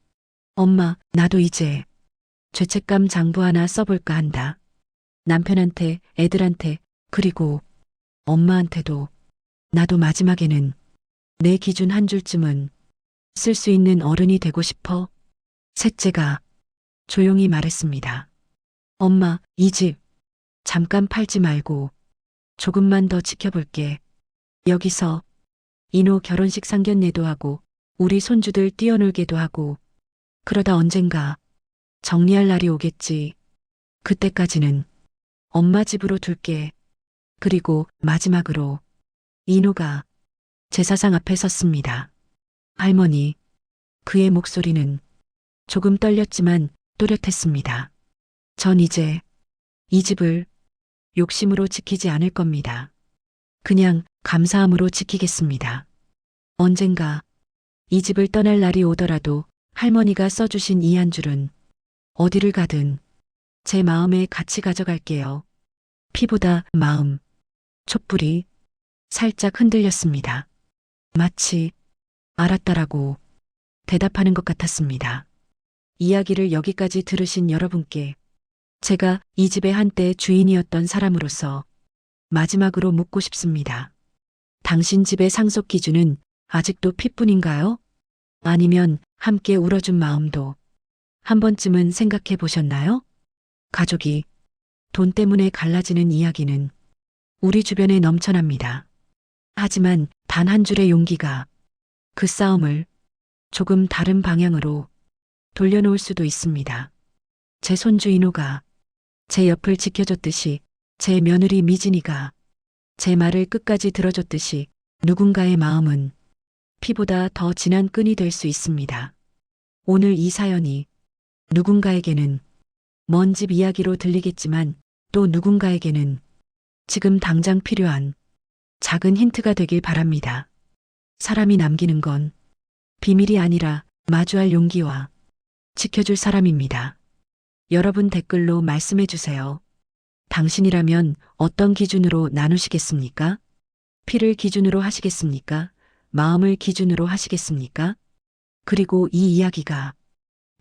엄마, 나도 이제 죄책감 장부 하나 써볼까 한다. 남편한테, 애들한테, 그리고 엄마한테도. 나도 마지막에는 내 기준 한 줄쯤은 쓸 수 있는 어른이 되고 싶어. 셋째가 조용히 말했습니다. 엄마, 이 집 잠깐 팔지 말고 조금만 더 지켜볼게. 여기서 인호 결혼식 상견례도 하고 우리 손주들 뛰어놀게도 하고 그러다 언젠가 정리할 날이 오겠지. 그때까지는 엄마 집으로 둘게. 그리고 마지막으로 인호가 제사상 앞에 섰습니다. 할머니, 그의 목소리는 조금 떨렸지만 또렷했습니다. 전 이제 이 집을 욕심으로 지키지 않을 겁니다. 그냥 감사함으로 지키겠습니다. 언젠가 이 집을 떠날 날이 오더라도 할머니가 써주신 이 한 줄은 어디를 가든 제 마음에 같이 가져갈게요. 피보다 마음. 촛불이 살짝 흔들렸습니다. 마치 알았다라고 대답하는 것 같았습니다. 이야기를 여기까지 들으신 여러분께 제가 이 집의 한때 주인이었던 사람으로서 마지막으로 묻고 싶습니다. 당신 집의 상속 기준은 아직도 피뿐인가요? 아니면 함께 울어준 마음도 한 번쯤은 생각해 보셨나요? 가족이 돈 때문에 갈라지는 이야기는 우리 주변에 넘쳐납니다. 하지만 단 한 줄의 용기가 그 싸움을 조금 다른 방향으로 돌려놓을 수도 있습니다. 제 손주 인호가 제 옆을 지켜줬듯이, 제 며느리 미진이가 제 말을 끝까지 들어줬듯이 누군가의 마음은 피보다 더 진한 끈이 될 수 있습니다. 오늘 이 사연이 누군가에게는 먼 집 이야기로 들리겠지만 또 누군가에게는 지금 당장 필요한 작은 힌트가 되길 바랍니다. 사람이 남기는 건 비밀이 아니라 마주할 용기와 지켜줄 사람입니다. 여러분 댓글로 말씀해 주세요. 당신이라면 어떤 기준으로 나누시겠습니까? 피를 기준으로 하시겠습니까? 마음을 기준으로 하시겠습니까? 그리고 이 이야기가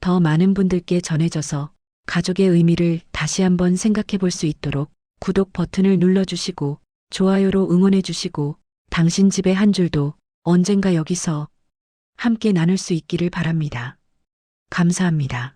더 많은 분들께 전해져서 가족의 의미를 다시 한번 생각해 볼 수 있도록 구독 버튼을 눌러주시고 좋아요로 응원해 주시고 당신 집의 한 줄도 언젠가 여기서 함께 나눌 수 있기를 바랍니다. 감사합니다.